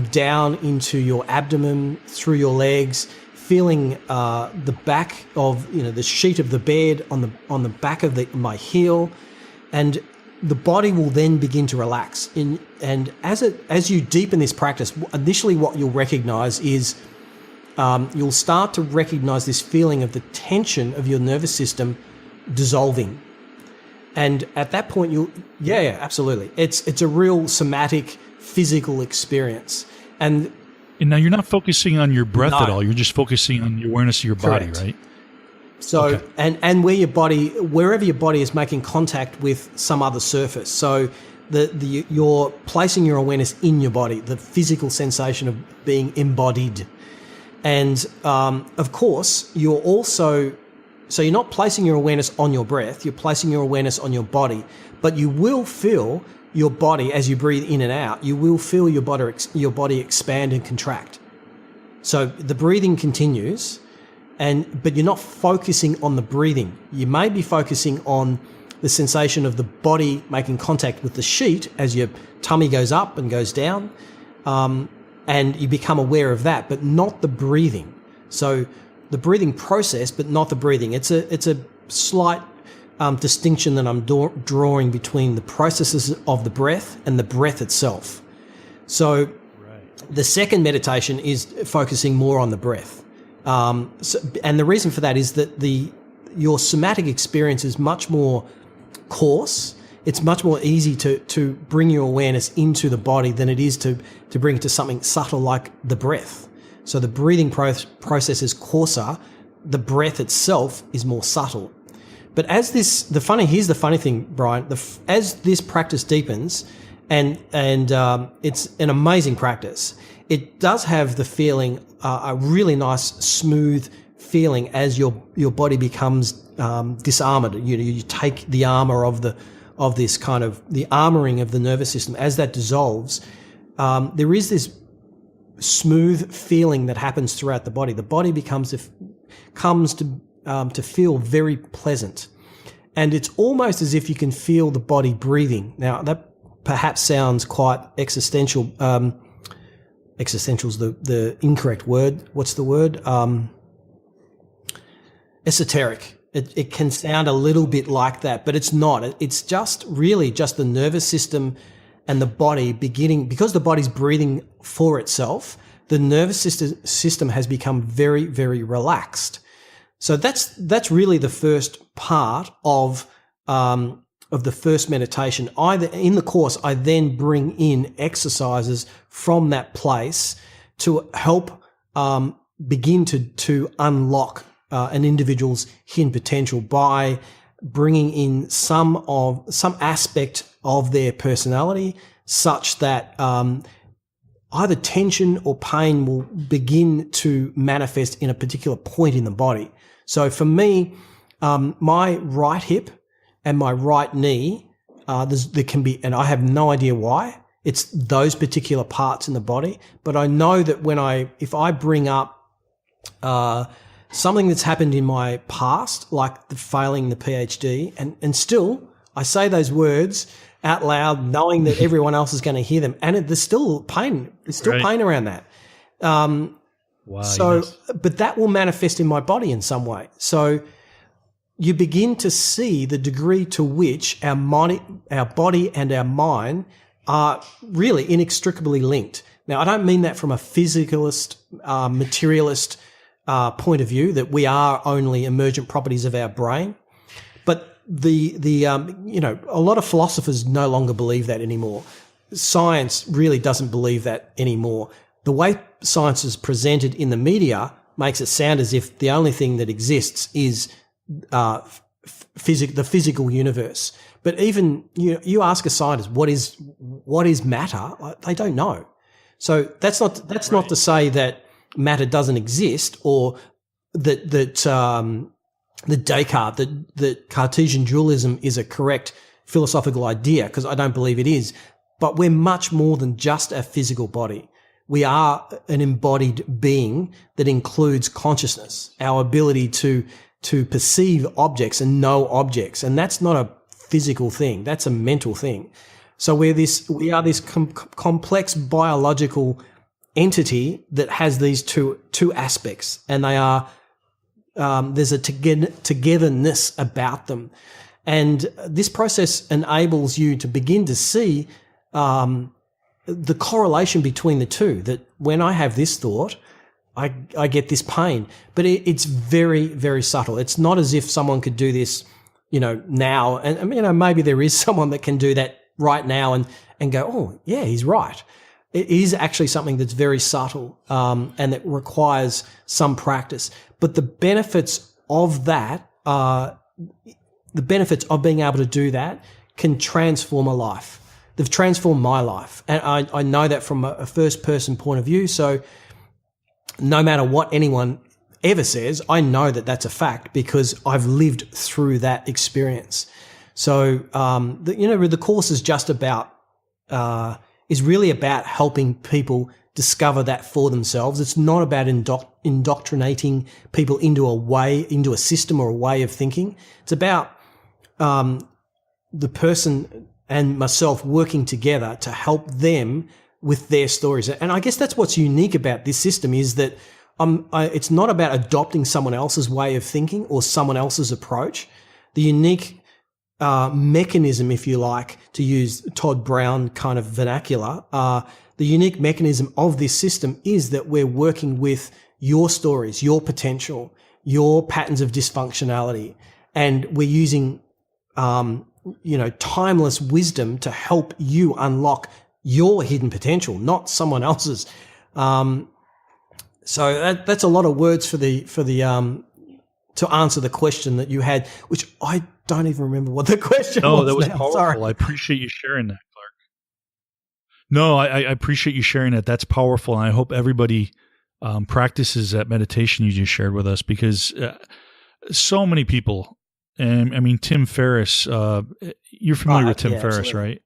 down into your abdomen, through your legs, feeling the back of the sheet of the bed on the back of my heel, and the body will then begin to relax. And as you deepen this practice, initially what you'll recognize is you'll start to recognize this feeling of the tension of your nervous system dissolving. And at that point, absolutely. It's a real somatic, physical experience. And now you're not focusing on your breath No. at all. You're just focusing on the awareness of your body, Correct. right? So, Okay. and wherever your body is making contact with some other surface. So you're placing your awareness in your body, the physical sensation of being embodied. And of course, you're not placing your awareness on your breath, you're placing your awareness on your body, but you will feel your body as you breathe in and out, you will feel your body expand and contract. So the breathing continues, but you're not focusing on the breathing. You may be focusing on the sensation of the body making contact with the sheet as your tummy goes up and goes down, and you become aware of that, but not the breathing. So the breathing process, but not the breathing. It's a slight distinction that I'm drawing between the processes of the breath and the breath itself. So the second meditation is focusing more on the breath. And the reason for that is that your somatic experience is much more coarse. It's much more easy to bring your awareness into the body than it is to bring it to something subtle like the breath. So the breathing process is coarser. The breath itself is more subtle. But here's the funny thing, Brian. As this practice deepens, and it's an amazing practice, it does have the feeling, a really nice, smooth feeling as your body becomes disarmored. You take the armor of this kind of the armoring of the nervous system. As that dissolves, there is this smooth feeling that happens throughout the body. The body comes to feel very pleasant, and it's almost as if you can feel the body breathing. Now that perhaps sounds quite existential. Existential is the incorrect word. What's the word? Esoteric. It can sound a little bit like that, but it's not. It's just really just the nervous system and the body beginning, because the body's breathing for itself, the nervous system has become very, very relaxed. So that's really the first part of the first meditation. In the course, I then bring in exercises from that place to help begin to unlock an individual's hidden potential by bringing in some aspect of their personality, such that either tension or pain will begin to manifest in a particular point in the body. So for me, my right hip and my right knee, there can be, and I have no idea why, it's those particular parts in the body. But I know that if I bring up something that's happened in my past, like failing the PhD, and still I say those words out loud, knowing that everyone else is going to hear them, and there's still pain. There's still pain around that. Wow. So, Yes. but that will manifest in my body in some way. So you begin to see the degree to which our body and our mind are really inextricably linked. Now, I don't mean that from a physicalist, materialist point of view, that we are only emergent properties of our brain, but a lot of philosophers no longer believe that anymore. Science really doesn't believe that anymore. The way science is presented in the media makes it sound as if the only thing that exists is the physical universe. But even you ask a scientist what is matter, they don't know. So that's not to say that matter doesn't exist, or that Descartes, that Cartesian dualism is a correct philosophical idea, because I don't believe it is. But we're much more than just a physical body. We are an embodied being that includes consciousness, our ability to perceive objects and know objects. And that's not a physical thing. That's a mental thing. So we are this complex biological entity that has these two aspects, and they are, there's a togetherness about them. And this process enables you to begin to see the correlation between the two, that when I have this thought, I get this pain. But it's very, very subtle. It's not as if someone could do this, now. And, maybe there is someone that can do that right now and go, oh, yeah, he's right. It is actually something that's very subtle and that requires some practice. But the benefits of that, the benefits of being able to do that can transform a life. They've transformed my life. And I know that from a first-person point of view. So no matter what anyone ever says, I know that that's a fact because I've lived through that experience. So, the course is just about, is really about helping people discover that for themselves. It's not about indoctrinating people into a system or a way of thinking. It's about the person and myself working together to help them with their stories. And I guess that's what's unique about this system, is that it's not about adopting someone else's way of thinking or someone else's approach. The unique mechanism, if you like, to use Todd Brown kind of vernacular, the unique mechanism of this system is that we're working with your stories, your potential, your patterns of dysfunctionality, and we're using, timeless wisdom to help you unlock your hidden potential, not someone else's. So that's a lot of words for the to answer the question that you had, which I don't even remember what the question was. No, that was now. powerful. Sorry. I appreciate you sharing that, Clarke. No, I appreciate you sharing that. That's powerful. And I hope everybody practices that meditation you just shared with us, because so many people, and I mean, Tim Ferriss, you're familiar with Tim Ferriss, absolutely. right?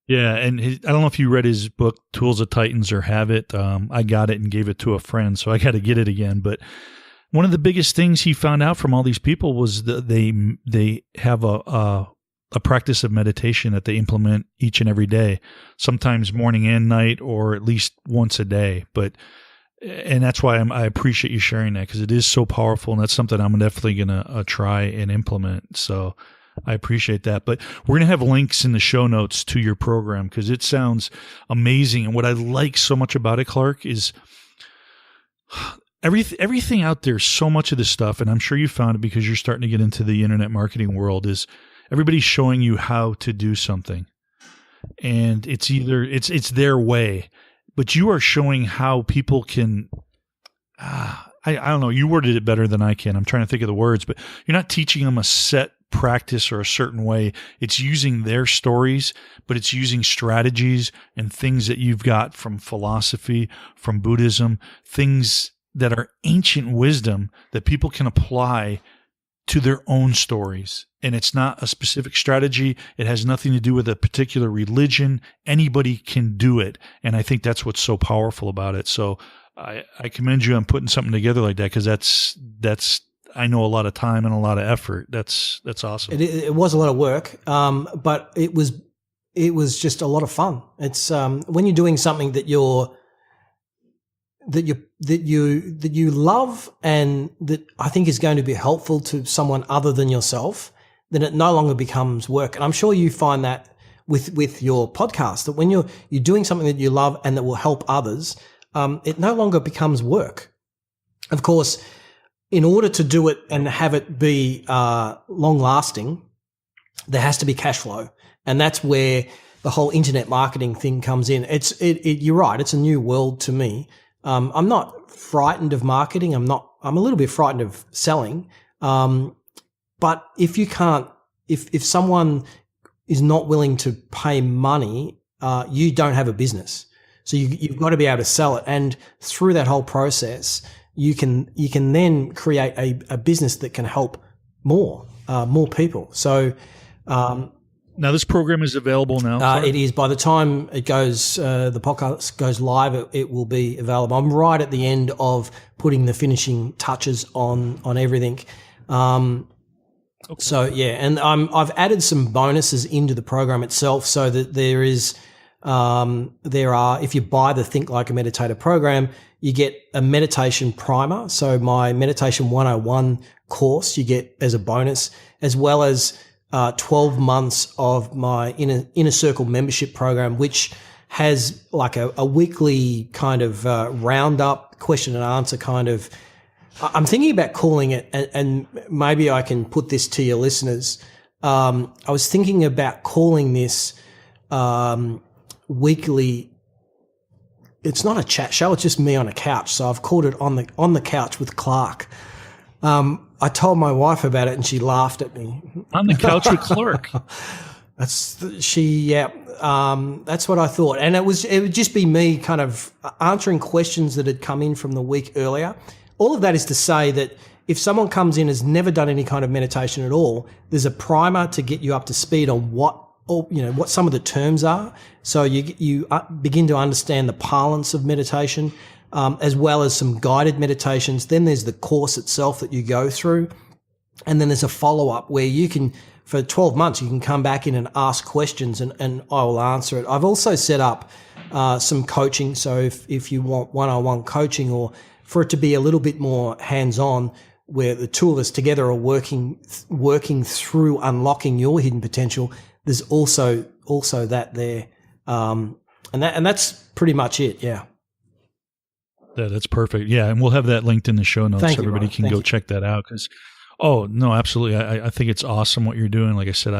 Yeah. And I don't know if you read his book, Tools of Titans, or have it. I got it and gave it to a friend, so I got to get it again. But one of the biggest things he found out from all these people was that they have a a practice of meditation that they implement each and every day, sometimes morning and night, or at least once a day. And that's why I appreciate you sharing that, because it is so powerful, and that's something I'm definitely going to try and implement. So I appreciate that. But we're going to have links in the show notes to your program, because it sounds amazing. And what I like so much about it, Clarke, is everything out there, so much of this stuff, and I'm sure you found it because you're starting to get into the internet marketing world, is everybody's showing you how to do something. And it's either it's their way, but you are showing how people can, I don't know, you worded it better than I can. I'm trying to think of the words, but you're not teaching them a set practice or a certain way. It's using their stories, but it's using strategies and things that you've got from philosophy, from Buddhism, things that are ancient wisdom that people can apply to their own stories. And it's not a specific strategy. It has nothing to do with a particular religion. Anybody can do it. And I think that's what's so powerful about it. So I commend you on putting something together like that, because that's I know, a lot of time and a lot of effort. That's awesome. It was a lot of work, but it was just a lot of fun. It's when you're doing something that you love and that I think is going to be helpful to someone other than yourself, then it no longer becomes work. And I'm sure you find that with your podcast, that when you're doing something that you love and that will help others, it no longer becomes work. Of course, in order to do it and have it be long lasting, there has to be cash flow, and that's where the whole internet marketing thing comes in. You're right. It's a new world to me. I'm not frightened of marketing. I'm a little bit frightened of selling. But if someone is not willing to pay money, you don't have a business. So you've got to be able to sell it. And through that whole process, you can then create a business that can help more people. So, now this program is available now. It is. By the time it goes, the podcast goes live, it will be available. I'm right at the end of putting the finishing touches on everything. Okay. So yeah, and I've added some bonuses into the program itself, so that there are, if you buy the Think Like a Meditator program, you get a meditation primer. So my Meditation 101 course you get as a bonus, as well as 12 months of my Inner Circle membership program, which has like a weekly kind of roundup, question and answer kind of. I'm thinking about calling it, and maybe I can put this to your listeners. I was thinking about calling this weekly. It's not a chat show; it's just me on a couch. So I've called it on the couch with Clarke. I told my wife about it, and she laughed at me. On the couch with Clarke. That's what I thought, and it would just be me kind of answering questions that had come in from the week earlier. All of that is to say that if someone comes in has never done any kind of meditation at all, there's a primer to get you up to speed on what some of the terms are. So you begin to understand the parlance of meditation, as well as some guided meditations. Then there's the course itself that you go through. And then there's a follow-up where you can, for 12 months, you can come back in and ask questions and I will answer it. I've also set up some coaching. So if you want one-on-one coaching, or for it to be a little bit more hands-on, where the two of us together are working through unlocking your hidden potential, there's also that there. And that's pretty much it. Yeah. Yeah, that's perfect. Yeah. And we'll have that linked in the show notes. Thank so everybody can go check that out. Oh no, absolutely. I think it's awesome what you're doing. Like I said,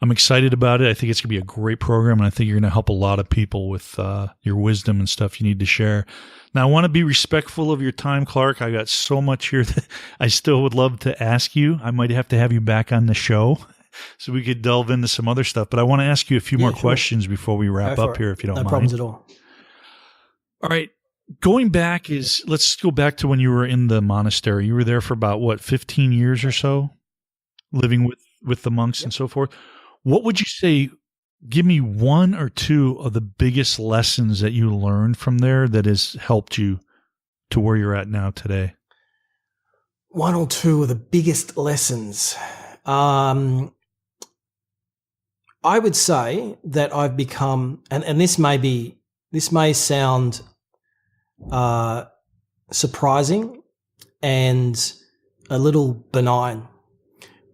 I'm excited about it. I think it's gonna be a great program, and I think you're gonna help a lot of people with your wisdom and stuff you need to share. Now, I want to be respectful of your time, Clarke. I got so much here that I still would love to ask you. I might have to have you back on the show so we could delve into some other stuff. But I want to ask you a few more questions before we wrap up here, if you don't mind. No problems at all. All right. Going back let's go back to when you were in the monastery. You were there for about 15 years or so, living with the monks and so forth. What would you say? Give me one or two of the biggest lessons that you learned from there that has helped you to where you're at now today. One or two of the biggest lessons. I would say that I've become, and this may sound surprising and a little benign,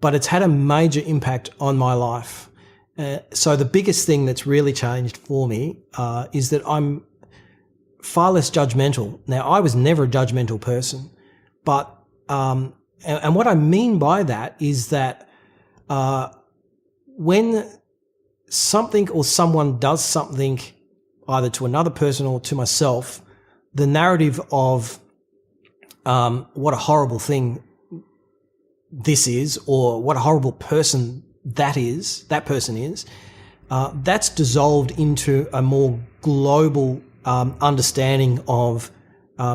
but it's had a major impact on my life. So the biggest thing that's really changed for me is that I'm far less judgmental. Now, I was never a judgmental person, but and what I mean by that is that when something or someone does something either to another person or to myself, the narrative of what a horrible thing this is, or what a horrible person that person is, that's dissolved into a more global understanding of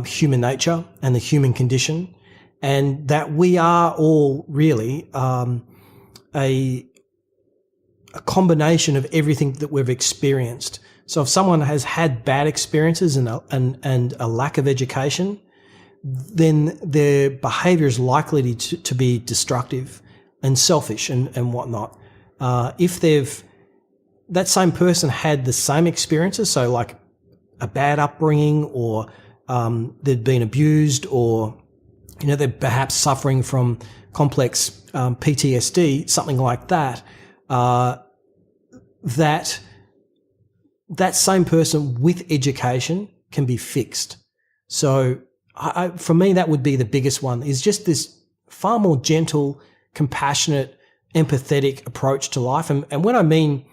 human nature and the human condition, and that we are all really a combination of everything that we've experienced. So if someone has had bad experiences and a lack of education, then their behaviour is likely to be destructive and selfish and whatnot. If that same person had the same experiences, so like a bad upbringing, or they'd been abused, or they're perhaps suffering from complex PTSD, something like that, that same person with education can be fixed. So for me, that would be the biggest one, is just this far more gentle, compassionate, empathetic approach to life. And when I mean,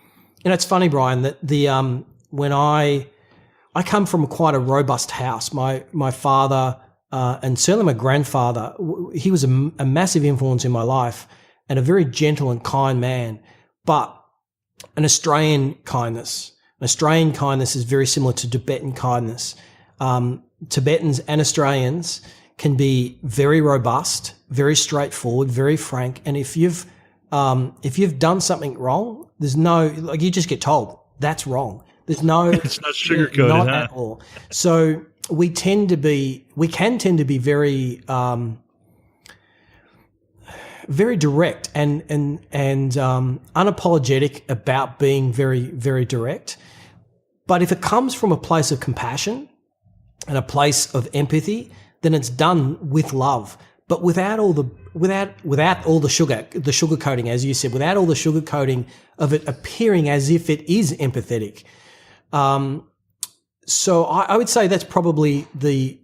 it's funny, Brian, that when I come from quite a robust house. My father and certainly my grandfather, he was a massive influence in my life, and a very gentle and kind man, but an Australian kindness. Australian kindness is very similar to Tibetan kindness. Tibetans and Australians can be very robust, very straightforward, very frank, and if you've done something wrong, there's no, like, you just get told that's wrong. There's no, it's not sugarcoated, not at all. So we can tend to be very, very direct and unapologetic about being very, very direct. But if it comes from a place of compassion and a place of empathy, then it's done with love, but without all the sugar coating, as you said, without all the sugar coating of it appearing as if it is empathetic. So I would say that's probably the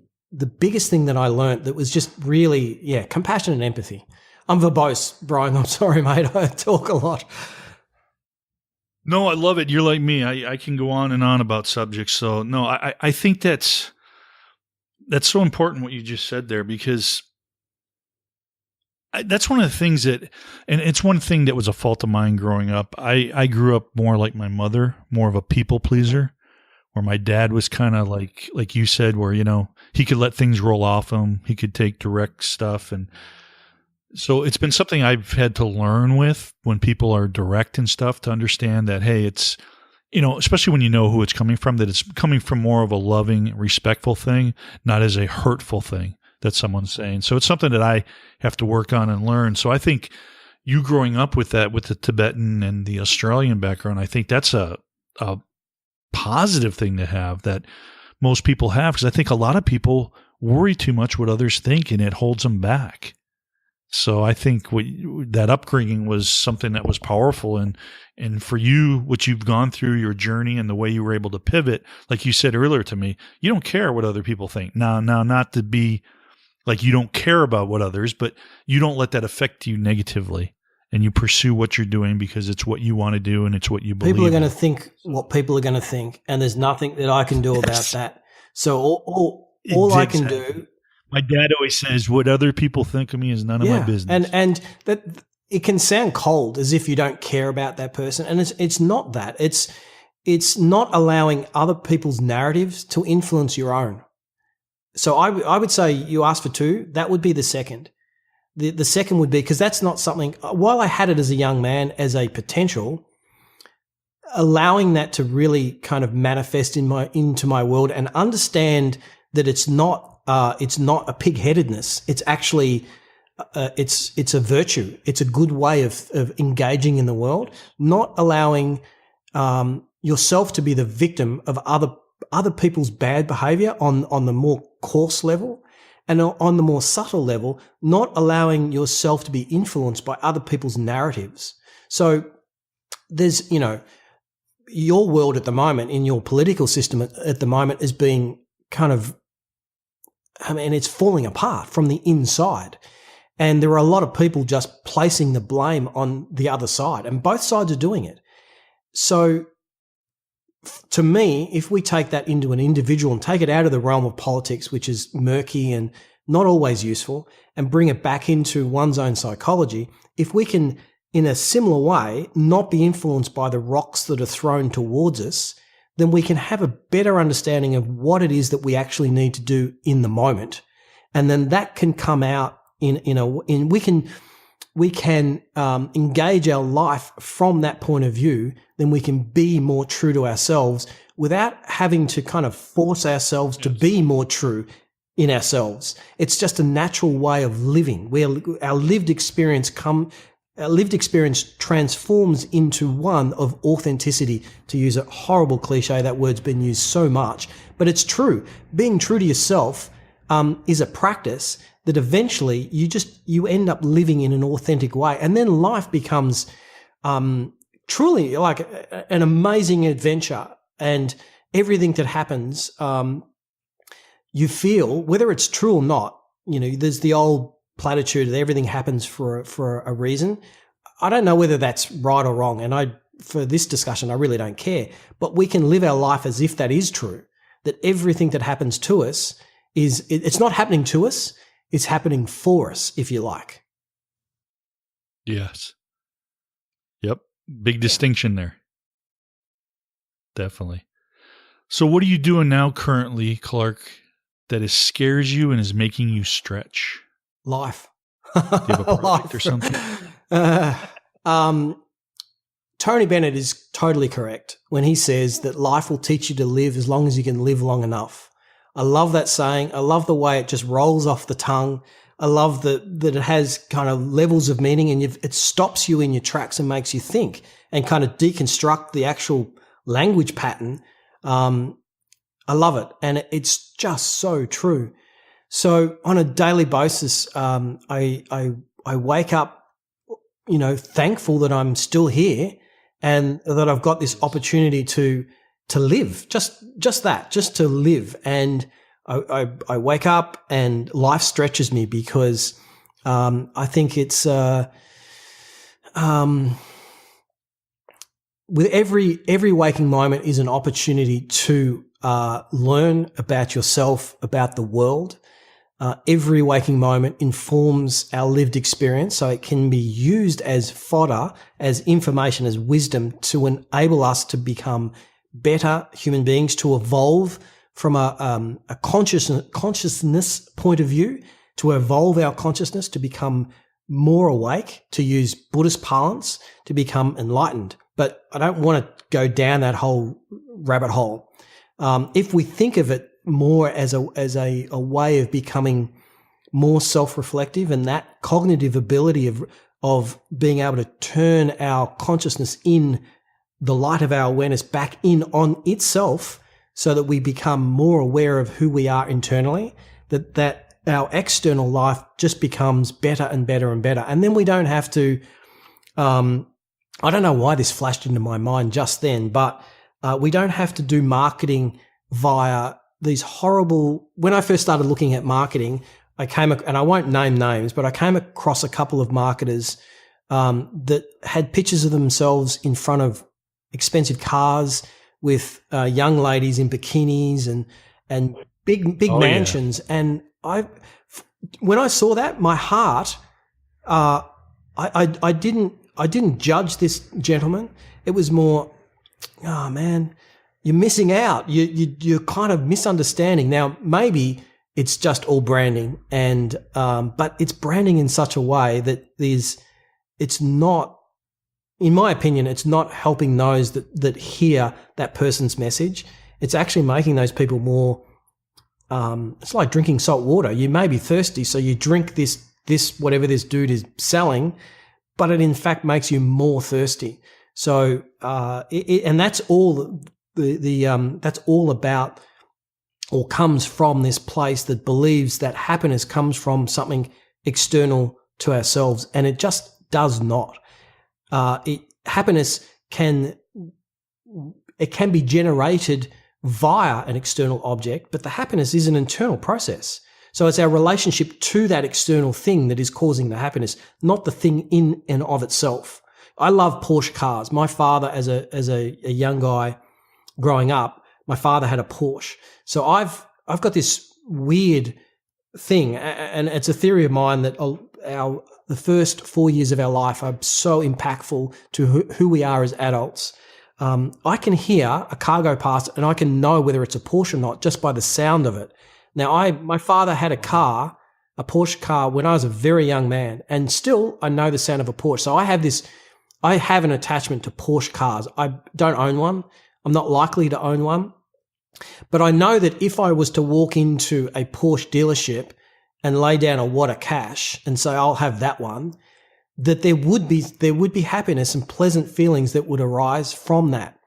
biggest thing that I learned, that was just really, compassion and empathy. I'm verbose, Brian. I'm sorry, mate. I talk a lot. No, I love it. You're like me. I can go on and on about subjects. So no, I think that's so important what you just said there, because that's one of the things that, and it's one thing that was a fault of mine growing up. I grew up more like my mother, more of a people pleaser, where my dad was kind of like you said, where, he could let things roll off him. He could take direct stuff. And so it's been something I've had to learn with when people are direct and stuff, to understand that, hey, it's, especially when you know who it's coming from, that it's coming from more of a loving, respectful thing, not as a hurtful thing that someone's saying. So it's something that I have to work on and learn. So I think you growing up with that, with the Tibetan and the Australian background, I think that's a positive thing to have, that most people have, because I think a lot of people worry too much what others think, and it holds them back. So I think that upbringing was something that was powerful. And for you, what you've gone through, your journey, and the way you were able to pivot, like you said earlier to me, you don't care what other people think. Now, not to be like you don't care about what others, but you don't let that affect you negatively. And you pursue what you're doing because it's what you want to do and it's what you believe. People are going to think what people are going to think, and there's nothing that I can do about that. So all I can do. My dad always says, what other people think of me is none of my business. And that it can sound cold, as if you don't care about that person. And it's not that. It's not allowing other people's narratives to influence your own. So I would say, you asked for two, that would be the second. The second would be, because that's not something, while I had it as a young man as a potential, allowing that to really kind of manifest into my world, and understand that it's not a pig-headedness. It's actually it's a virtue. It's a good way of engaging in the world, not allowing yourself to be the victim of other people's bad behavior on the more coarse level, and on the more subtle level, not allowing yourself to be influenced by other people's narratives. So there's, your world at the moment, in your political system at the moment, is being kind of, it's falling apart from the inside. And there are a lot of people just placing the blame on the other side, and both sides are doing it. So to me, if we take that into an individual and take it out of the realm of politics, which is murky and not always useful, and bring it back into one's own psychology, if we can, in a similar way, not be influenced by the rocks that are thrown towards us, then we can have a better understanding of what it is that we actually need to do in the moment. And then that can come out we can engage our life from that point of view. Then we can be more true to ourselves without having to kind of force ourselves to be more true in ourselves. It's just a natural way of living where our lived experience transforms into one of authenticity, to use a horrible cliche. That word's been used so much, but it's true. Being true to yourself is a practice that eventually you end up living in an authentic way. And then life becomes truly like an amazing adventure, and everything that happens, you feel, whether it's true or not, there's the old platitude that everything happens for a reason. I don't know whether that's right or wrong, and for this discussion, I really don't care. But we can live our life as if that is true, that everything that happens to us it's not happening to us, it's happening for us, if you like. Yes. Yep. Big distinction there. Definitely. So what are you doing now currently, Clarke, that scares you and is making you stretch? Life. Do you have a project or something? Tony Bennett is totally correct when he says that life will teach you to live as long as you can live long enough. I love that saying. I love the way it just rolls off the tongue. I love that it has kind of levels of meaning, and it stops you in your tracks and makes you think and kind of deconstruct the actual language pattern. I love it, and it's just so true. So on a daily basis, I wake up, thankful that I'm still here and that I've got this opportunity to live, just to live. And I wake up and life stretches me because I think it's with every waking moment is an opportunity to learn about yourself, about the world. Every waking moment informs our lived experience, so it can be used as fodder, as information, as wisdom to enable us to become better human beings, to evolve from a consciousness point of view, to evolve our consciousness, to become more awake, to use Buddhist parlance, to become enlightened. But I don't want to go down that whole rabbit hole. If we think of it more as a way of becoming more self-reflective, and that cognitive ability of being able to turn our consciousness in the light of our awareness back in on itself, so that we become more aware of who we are internally, that our external life just becomes better and better and better. And then we don't have to, I don't know why this flashed into my mind just then, but we don't have to do marketing via these horrible, when I first started looking at marketing, and I won't name names, but I came across a couple of marketers that had pictures of themselves in front of expensive cars with young ladies in bikinis and big mansions. Yeah. And when I saw that, my heart, I didn't judge this gentleman. It was more, oh man, you're missing out. You're kind of misunderstanding. Now, maybe it's just all branding, but it's branding in such a way that it's not, in my opinion, it's not helping those that hear that person's message. It's actually making those people more, it's like drinking salt water. You may be thirsty, so you drink this this, whatever this dude is selling, but it in fact makes you more thirsty. So, and that's all that's all about, or comes from this place that believes that happiness comes from something external to ourselves, and it just does not. Happiness can be generated via an external object, but the happiness is an internal process. So it's our relationship to that external thing that is causing the happiness, not the thing in and of itself. I love Porsche cars. My father, as a young guy growing up, my father had a Porsche. So I've got this weird thing, and it's a theory of mine that the first 4 years of our life are so impactful to who we are as adults. I can hear a car go past and I can know whether it's a Porsche or not just by the sound of it. Now, my father had a Porsche car when I was a very young man, and still I know the sound of a Porsche. So I have an attachment to Porsche cars. I don't own one. I'm not likely to own one. But I know that if I was to walk into a Porsche dealership and lay down a wad of cash and say, I'll have that one, that there would be happiness and pleasant feelings that would arise from that.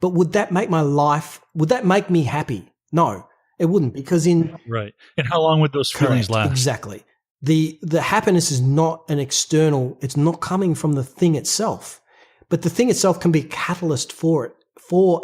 But would that make me happy? No, it wouldn't, because right. And how long would those feelings last? Exactly. The happiness is not an external, it's not coming from the thing itself, but the thing itself can be a catalyst for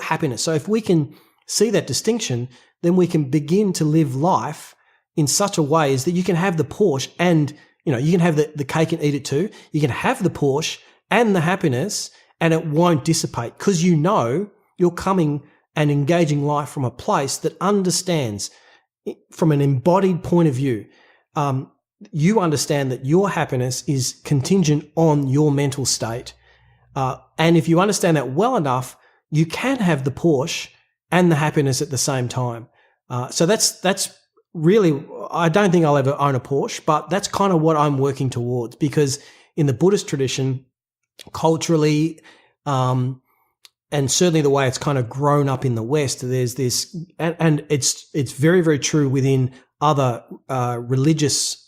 happiness. So if we can see that distinction, then we can begin to live life in such a way as that you can have the Porsche and, you can have the cake and eat it too. You can have the Porsche and the happiness, and it won't dissipate, because you're coming and engaging life from a place that understands from an embodied point of view. You understand that your happiness is contingent on your mental state. And if you understand that well enough, you can have the Porsche and the happiness at the same time. So that's really, I don't think I'll ever own a Porsche, but that's kind of what I'm working towards, because in the Buddhist tradition, culturally, and certainly the way it's kind of grown up in the West, there's this, and it's very, very true within other religious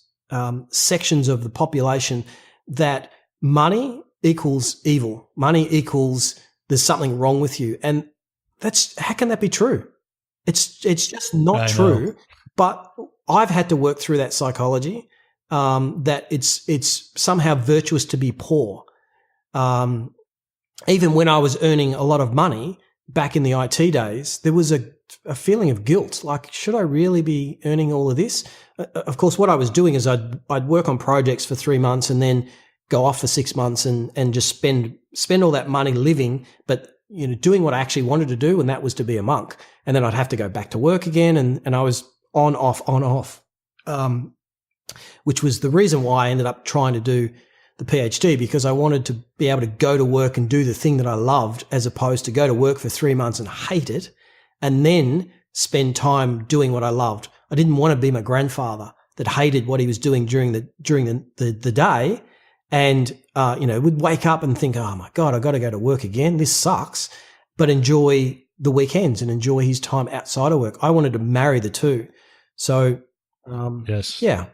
sections of the population, that money equals evil. Money equals there's something wrong with you. And how can that be true? It's just not true. But I've had to work through that psychology, that it's somehow virtuous to be poor. Even when I was earning a lot of money back in the IT days, there was a feeling of guilt. Like, should I really be earning all of this? Of course, what I was doing is I'd work on projects for 3 months and then go off for 6 months and just spend all that money living, but doing what I actually wanted to do, and that was to be a monk. And then I'd have to go back to work again, and I was on, off, which was the reason why I ended up trying to do the PhD, because I wanted to be able to go to work and do the thing that I loved, as opposed to go to work for 3 months and hate it and then spend time doing what I loved. I didn't want to be my grandfather that hated what he was doing during the day, and would wake up and think, oh my God, I got to go to work again. This sucks. But enjoy the weekends and enjoy his time outside of work. I wanted to marry the two. So, yes. Yeah.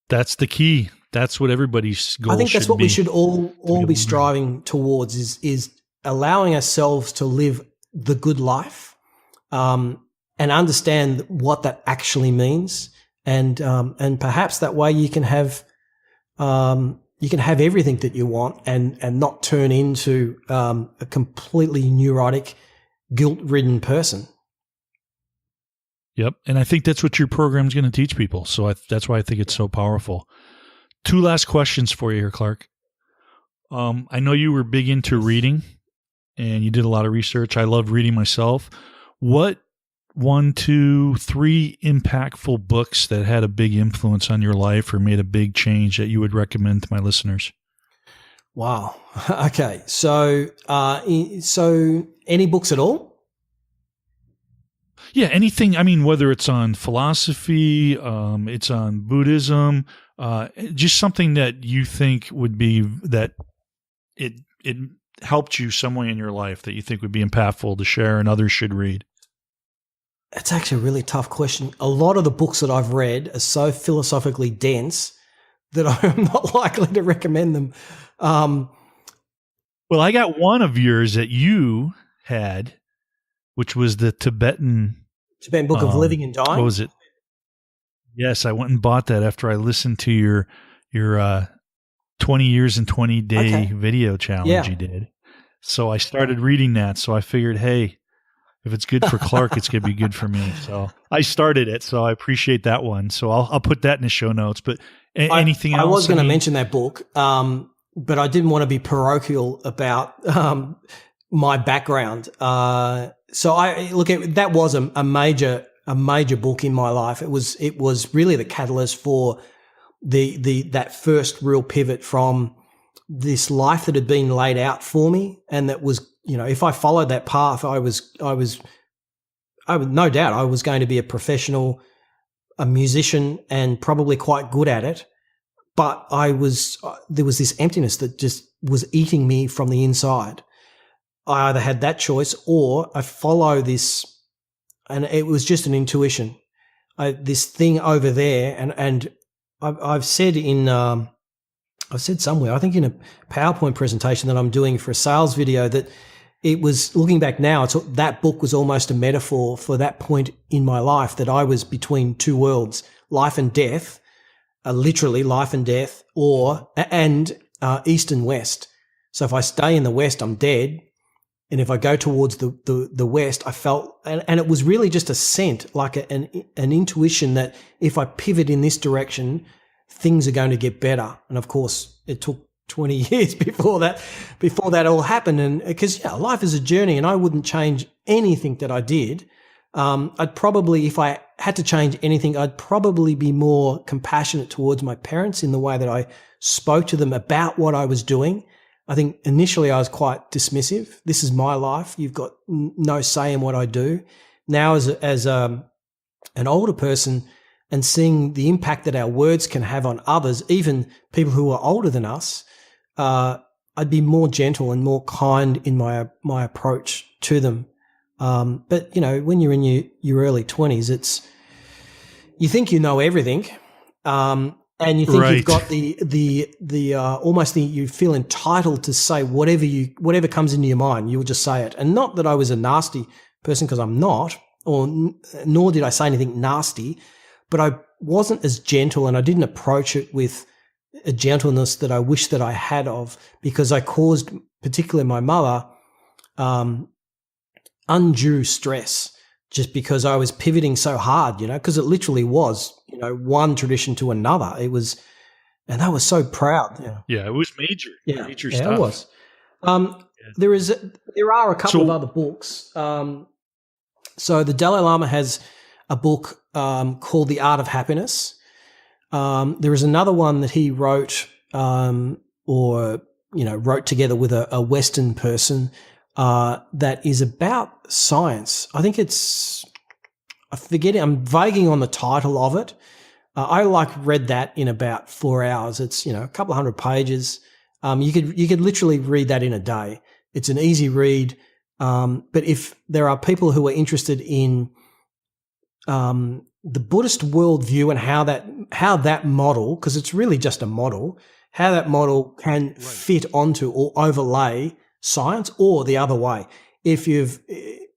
That's the key. That's what everybody's goal should be. I think that's what we should all be striving towards, is allowing ourselves to live the good life, and understand what that actually means. And perhaps that way you can have everything that you want, and not turn into a completely neurotic, guilt-ridden person. Yep. And I think that's what your program is going to teach people. So that's why I think it's so powerful. 2 last questions for you here, Clarke. I know you were big into reading and you did a lot of research. I love reading myself. What 1, 2, 3 impactful books that had a big influence on your life or made a big change that you would recommend to my listeners? Wow. Okay. So any books at all? Yeah, anything. I mean, whether it's on philosophy, it's on Buddhism, just something that you think would be that it helped you some way in your life that you think would be impactful to share and others should read. It's actually a really tough question. A lot of the books that I've read are so philosophically dense that I'm not likely to recommend them. Well, I got one of yours that you had, which was the Tibetan Book of Living and Dying. What was it? Yes, I went and bought that after I listened to your 20 years and 20 day video challenge you did. So I started reading that. So I figured, hey, if it's good for Clarke, it's going to be good for me. So I started it. So I appreciate that one. So I'll put that in the show notes. But anything else? I was going to mention that book, but I didn't want to be parochial about my background. So that was a major book in my life. It was really the catalyst for that first real pivot from this life that had been laid out for me, and that was, if I followed that path, I would no doubt I was going to be a professional, a musician, and probably quite good at it. But there was this emptiness that just was eating me from the inside. I either had that choice or I follow this, and it was just an intuition. This thing over there, and I've said I've said somewhere, I think in a PowerPoint presentation that I'm doing for a sales video, that it was, looking back now, that book was almost a metaphor for that point in my life, that I was between two worlds, life and death, literally life and death, and east and west. So if I stay in the west, I'm dead. And if I go towards the west, I felt, and it was really just a scent, like an intuition that if I pivot in this direction, things are going to get better. And of course, it took 20 years before that all happened. And because life is a journey, and I wouldn't change anything that I did. I'd probably, if I had to change anything, I'd probably be more compassionate towards my parents in the way that I spoke to them about what I was doing. I think initially I was quite dismissive. This is my life. You've got no say in what I do. Now, as an older person, and seeing the impact that our words can have on others, even people who are older than us, I'd be more gentle and more kind in my approach to them. But when you're in your early 20s, you think you know everything. And you think you've got the almost you feel entitled to say whatever comes into your mind, you'll just say it. And not that I was a nasty person, because I'm not, nor did I say anything nasty, but I wasn't as gentle, and I didn't approach it with a gentleness that I wish that I had of, because I caused, particularly my mother, undue stress, just because I was pivoting so hard, because it literally was, one tradition to another. It was, and I was so proud. Yeah, it was major. Yeah, major stuff. It was. There are a couple of other books. So the Dalai Lama has a book called The Art of Happiness. There is another one that he wrote, wrote together with a Western person, that is about science. I think I forget it. I'm vaguing on the title of it. I read that in about 4 hours. It's, a couple of 100 pages. You could literally read that in a day. It's an easy read. But if there are people who are interested in, the Buddhist worldview and how that model, because it's really just a model, how that model can fit onto or overlay science, or the other way.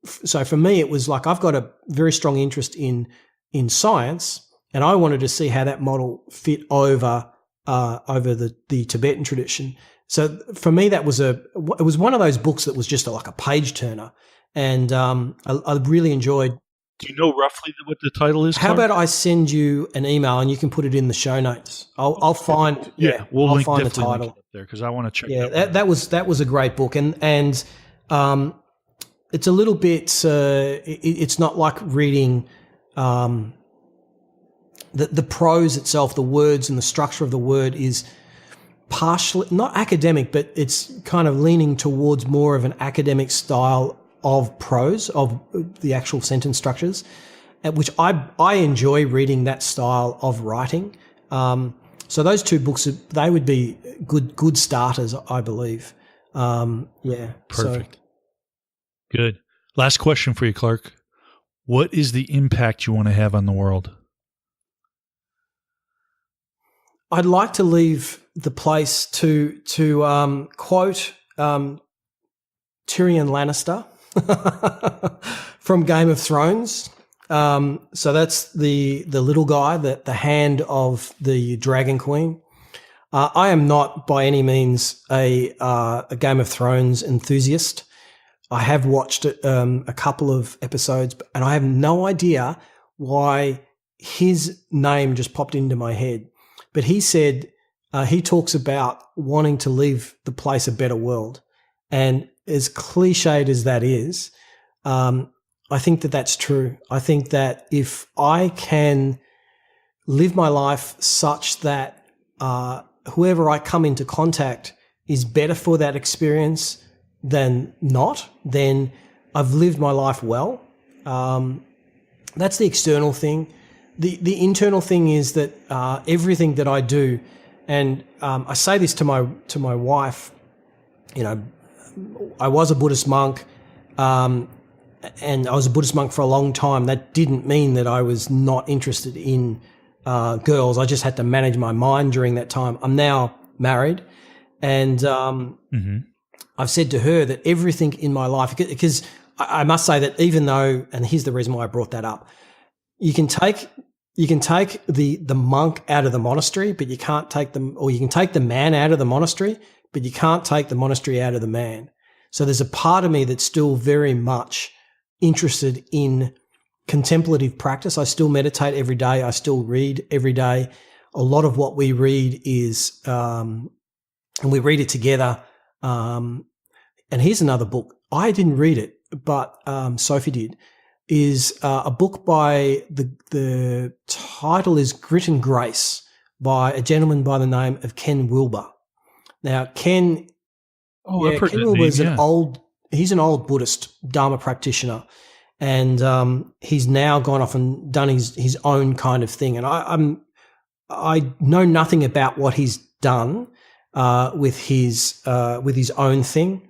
So for me, it was like, I've got a very strong interest in science, and I wanted to see how that model fit over the Tibetan tradition. So for me, it was one of those books that was just like a page turner, and I really enjoyed. Do you know roughly what the title is, How Clarke? about I send you an email and you can put it in the show notes? I'll find. I'll find the title. title Link it up there, because I want to check. Yeah, that was a great book, and it's a little bit. It's not like reading the prose itself. The words and the structure of the word is partially not academic, but it's kind of leaning towards more of an academic style of prose, of the actual sentence structures, which I enjoy reading that style of writing. So those two books, they would be good starters, I believe. Perfect. Good. Last question for you, Clarke. What is the impact you want to have on the world? I'd like to leave the place to quote Tyrion Lannister from Game of Thrones. So that's the little guy, the hand of the Dragon Queen. I am not by any means a Game of Thrones enthusiast. I have watched a couple of episodes, and I have no idea why his name just popped into my head. But he said he talks about wanting to leave the place a better world. And as cliched as that is, I think that that's true. I think that if I can live my life such that whoever I come into contact is better for that experience than not, then I've lived my life well. That's the external thing. The internal thing is that everything that I do, and I say this to my wife, I was a Buddhist monk, and I was a Buddhist monk for a long time. That didn't mean that I was not interested in girls. I just had to manage my mind during that time. I'm now married, and I've said to her that everything in my life, because I must say that even though, and here's the reason why I brought that up, you can take the monk out of the monastery, but you can't take them, or you can take the man out of the monastery, but you can't take the monastery out of the man. So there's a part of me that's still very much interested in contemplative practice. I still meditate every day. I still read every day. A lot of what we read is, and we read it together. And here's another book. I didn't read it, but Sophie did. Is a book by the title is Grit and Grace by a gentleman by the name of Ken Wilber. Now, Ken Wilber is he's an old Buddhist Dharma practitioner, and he's now gone off and done his own kind of thing. And I know nothing about what he's done with his own thing,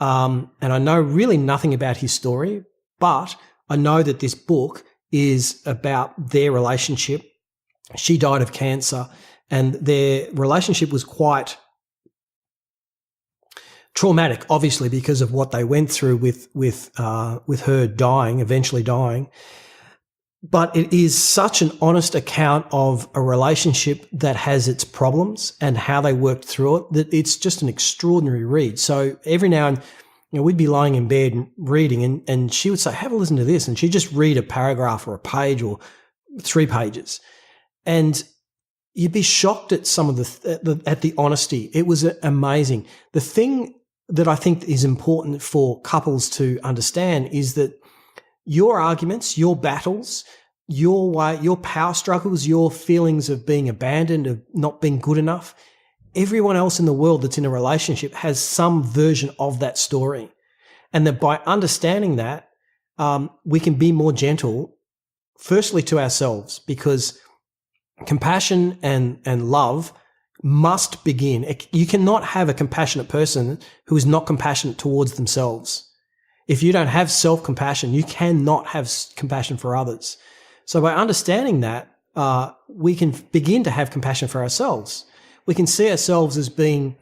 and I know really nothing about his story, but I know that this book is about their relationship. She died of cancer, and their relationship was quite traumatic, obviously, because of what they went through with her dying, eventually dying. But it is such an honest account of a relationship that has its problems and how they worked through it that it's just an extraordinary read. So every now and we'd be lying in bed reading, and she would say, "Have a listen to this," and she'd just read a paragraph or a page or 3 pages, and you'd be shocked at some of the honesty. It was amazing. The thing that I think is important for couples to understand is that your arguments, your battles, your power struggles, your feelings of being abandoned, of not being good enough, everyone else in the world that's in a relationship has some version of that story. And that by understanding that, we can be more gentle, firstly to ourselves, because compassion and love must begin. You cannot have a compassionate person who is not compassionate towards themselves. If you don't have self-compassion, you cannot have compassion for others. So by understanding that, we can begin to have compassion for ourselves. We can see ourselves as being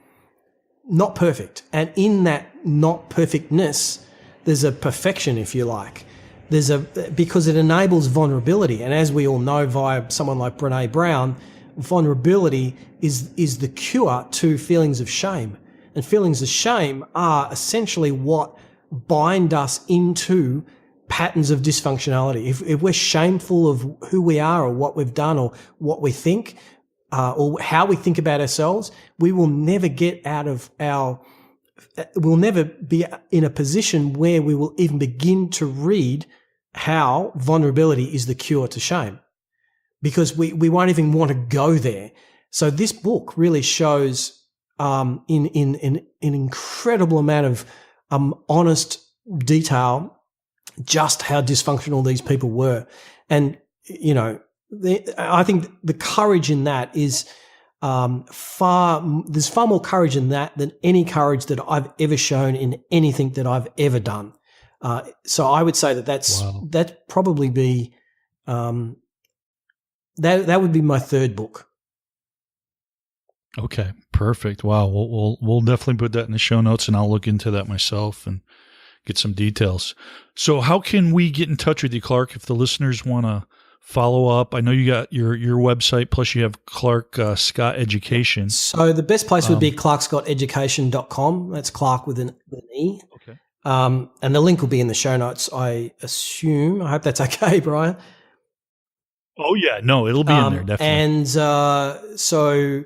not perfect. And in that not perfectness, there's a perfection, if you like. Because it enables vulnerability. And as we all know via someone like Brené Brown, vulnerability is the cure to feelings of shame. And feelings of shame are essentially what bind us into patterns of dysfunctionality. If we're shameful of who we are or what we've done or what we think, or how we think about ourselves, we will never we'll never be in a position where we will even begin to read how vulnerability is the cure to shame, because we won't even want to go there. So this book really shows in an incredible amount of honest detail just how dysfunctional these people were. And, I think the courage in that is there's far more courage in that than any courage that I've ever shown in anything that I've ever done. So I would say that'd probably be that would be my third book. Okay, perfect. Wow, we'll definitely put that in the show notes, and I'll look into that myself and get some details. So, how can we get in touch with you, Clarke, if the listeners want to follow up? I know you got your website, plus you have Clarke Scott Education. So the best place would be clarkescotteducation.com. That's Clarke with an E. Okay. And the link will be in the show notes, I assume. I hope that's okay, Brian. Oh, yeah. No, it'll be in there, definitely. And so...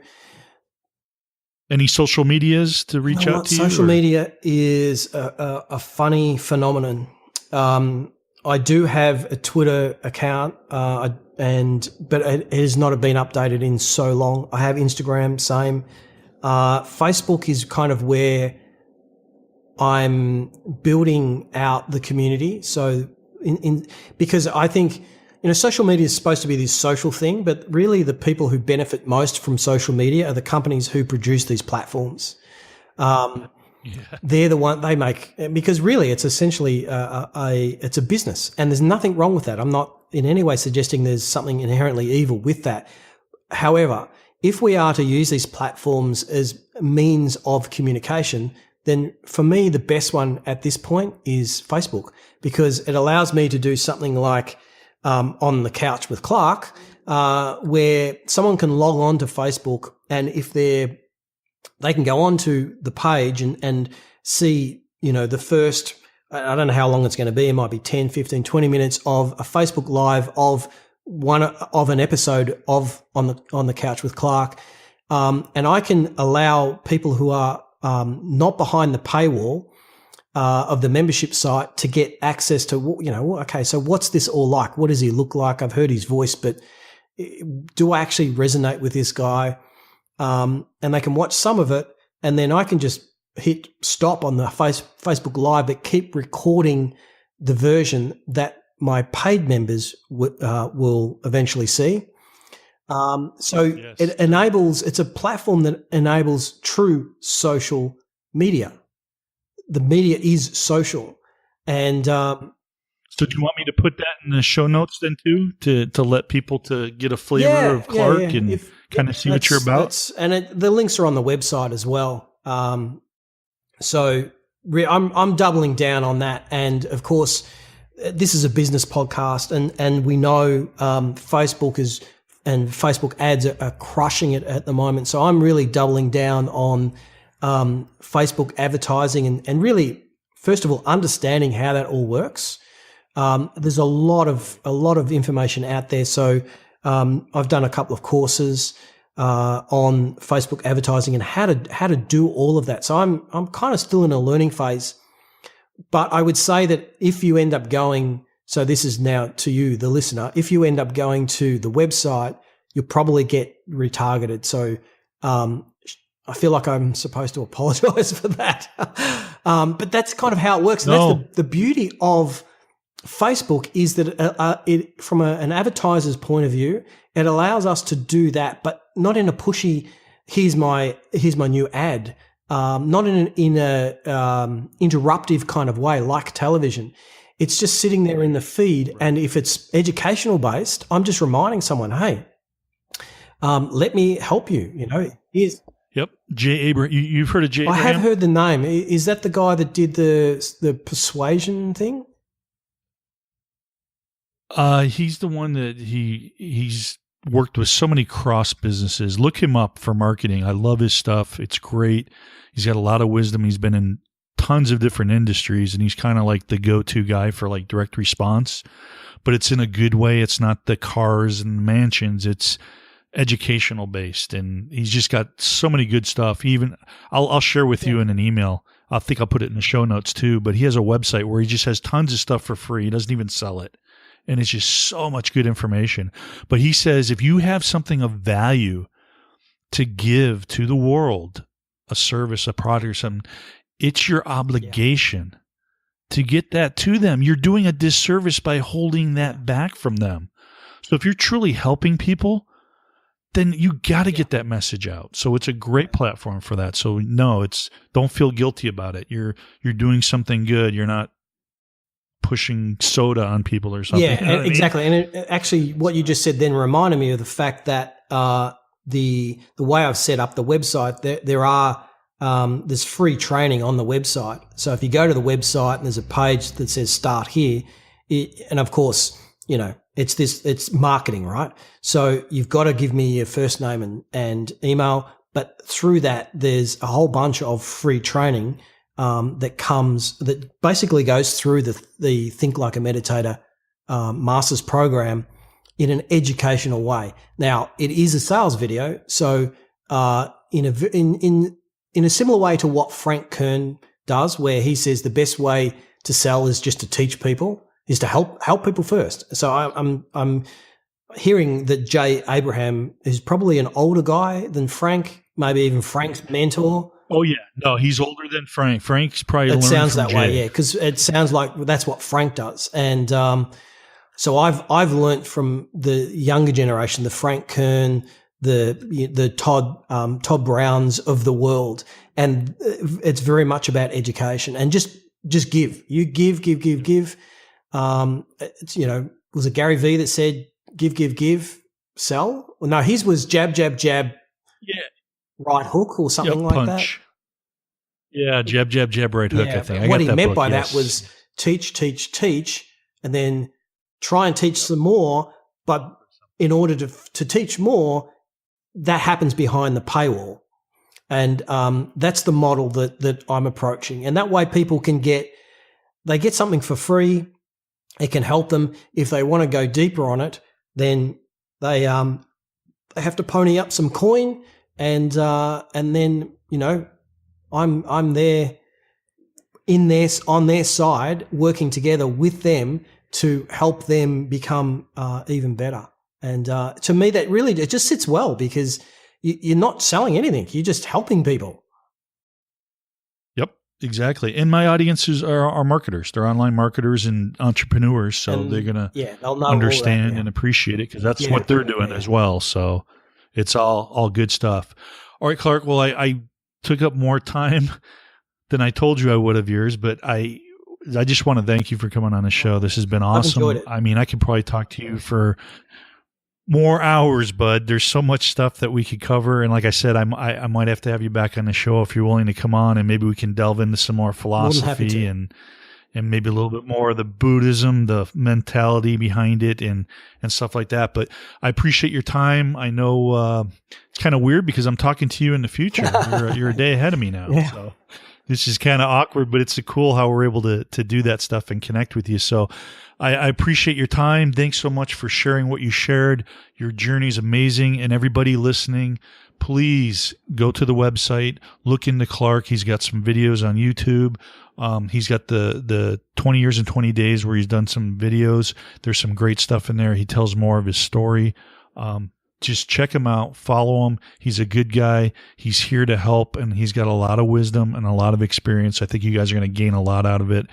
Any social medias to reach out to you? Social media is a funny phenomenon. I do have a Twitter account, but it has not been updated in so long. I have Instagram, same. Facebook is kind of where I'm building out the community. So because I think, social media is supposed to be this social thing, but really the people who benefit most from social media are the companies who produce these platforms. They're the one they make, because really it's essentially it's a business, and there's nothing wrong with that. I'm not in any way suggesting there's something inherently evil with that. However, if we are to use these platforms as means of communication, then for me, the best one at this point is Facebook, because it allows me to do something like On the Couch with Clarke, where someone can log on to Facebook, and if they can go on to the page and see, the first, I don't know how long it's going to be. It might be 10, 15, 20 minutes of a Facebook Live of an episode of On the Couch with Clarke. And I can allow people who are not behind the paywall of the membership site to get access to, okay, so what's this all like? What does he look like? I've heard his voice, but do I actually resonate with this guy? And they can watch some of it, and then I can just hit stop on the Facebook Live, but keep recording the version that my paid members will eventually see. It's a platform that enables true social media. The media is social. And so do you want me to put that in the show notes then too, to let people to get a flavor of Clarke and kind of see what you're about? The links are on the website as well. So I'm doubling down on that. And of course, this is a business podcast, and we know Facebook ads are crushing it at the moment. So I'm really doubling down on Facebook advertising and really, first of all, understanding how that all works. There's a lot of information out there. So I've done a couple of courses on Facebook advertising and how to do all of that. So I'm kind of still in a learning phase. But I would say that if you end up going, so this is now to you, the listener, if you end up going to the website, you'll probably get retargeted. So I feel like I'm supposed to apologize for that. But that's kind of how it works. And that's the beauty of Facebook, is that it from an advertiser's point of view, it allows us to do that, but not in a pushy, here's my new ad, not in a interruptive kind of way like television. It's just sitting there in the feed, and if it's educational based, I'm just reminding someone, hey, let me help you. Here's. Yep, Jay Abraham. You've heard of Jay Abraham? I have heard the name. Is that the guy that did the persuasion thing? He's the one that he's worked with so many cross businesses. Look him up for marketing. I love his stuff. It's great. He's got a lot of wisdom. He's been in tons of different industries, and he's kind of like the go-to guy for like direct response, but it's in a good way. It's not the cars and mansions. It's educational based, and he's just got so many good stuff. Even I'll share with you in an email. I think I'll put it in the show notes too, but he has a website where he just has tons of stuff for free. He doesn't even sell it. And it's just so much good information. But he says, if you have something of value to give to the world, a service, a product, or something, it's your obligation to get that to them. You're doing a disservice by holding that back from them. So if you're truly helping people, then you got to get that message out. So it's a great platform for that. So no, don't feel guilty about it. You're doing something good. You're not pushing soda on people or something. Yeah, You know what I mean? exactly. And actually, what you just said then reminded me of the fact that the way I've set up the website, there's free training on the website. So if you go to the website and there's a page that says "Start here," and of course, it's marketing, right? So you've got to give me your first name and email, but through that, there's a whole bunch of free training that basically goes through the Think Like a Meditator master's program in an educational way. Now, it is a sales video, so in a similar way to what Frank Kern does, where he says the best way to sell is just to teach people, is to help people first. So I'm hearing that Jay Abraham is probably an older guy than Frank, maybe even Frank's mentor. Oh yeah, no, he's older than Frank. Frank's probably It learned sounds from that Jay. way, yeah, because it sounds like that's what Frank does. And so I've learnt from the younger generation, the Frank Kern, the Todd Browns of the world, and it's very much about education and just give. You give. It's, was it Gary Vee that said give, sell? Well, no, his was jab, jab, jab. Yeah. Right hook or something like punch. Yeah, jab, right hook, I think. What he meant by that was teach, and then try and teach some more. But in order to teach more, that happens behind the paywall. And that's the model that I'm approaching. And that way people can get something for free. It can help them. If they want to go deeper on it, then they have to pony up some coin. And then, I'm there on their side, working together with them to help them become even better. And to me, that really, it just sits well because you're not selling anything. You're just helping people. Yep, exactly. And my audiences are marketers. They're online marketers and entrepreneurs. So they're going to understand and appreciate it because that's what they're doing as well. So it's all good stuff. All right, Clarke. Well, I took up more time than I told you I would of yours, but I just want to thank you for coming on the show. This has been awesome. I've enjoyed it. I mean, I could probably talk to you for more hours, bud. There's so much stuff that we could cover. And like I said, I might have to have you back on the show if you're willing to come on, and maybe we can delve into some more philosophy and maybe a little bit more of the Buddhism, the mentality behind it and stuff like that. But I appreciate your time. I know it's kind of weird because I'm talking to you in the future. You're a day ahead of me now. Yeah. So this is kind of awkward, but it's cool how we're able to do that stuff and connect with you. So I appreciate your time. Thanks so much for sharing what you shared. Your journey is amazing. And everybody listening, please go to the website, look into Clarke. He's got some videos on YouTube. He's got the 20 years and 20 days where he's done some videos. There's some great stuff in there. He tells more of his story. Just check him out, follow him. He's a good guy. He's here to help, and he's got a lot of wisdom and a lot of experience. I think you guys are going to gain a lot out of it.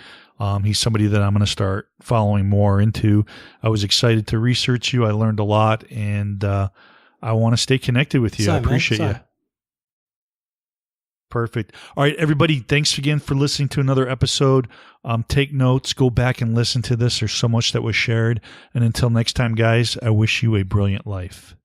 He's somebody that I'm going to start following more into. I was excited to research you. I learned a lot, and I want to stay connected with you. I appreciate you. Perfect. All right, everybody, thanks again for listening to another episode. Take notes, go back and listen to this. There's so much that was shared. And until next time, guys, I wish you a brilliant life.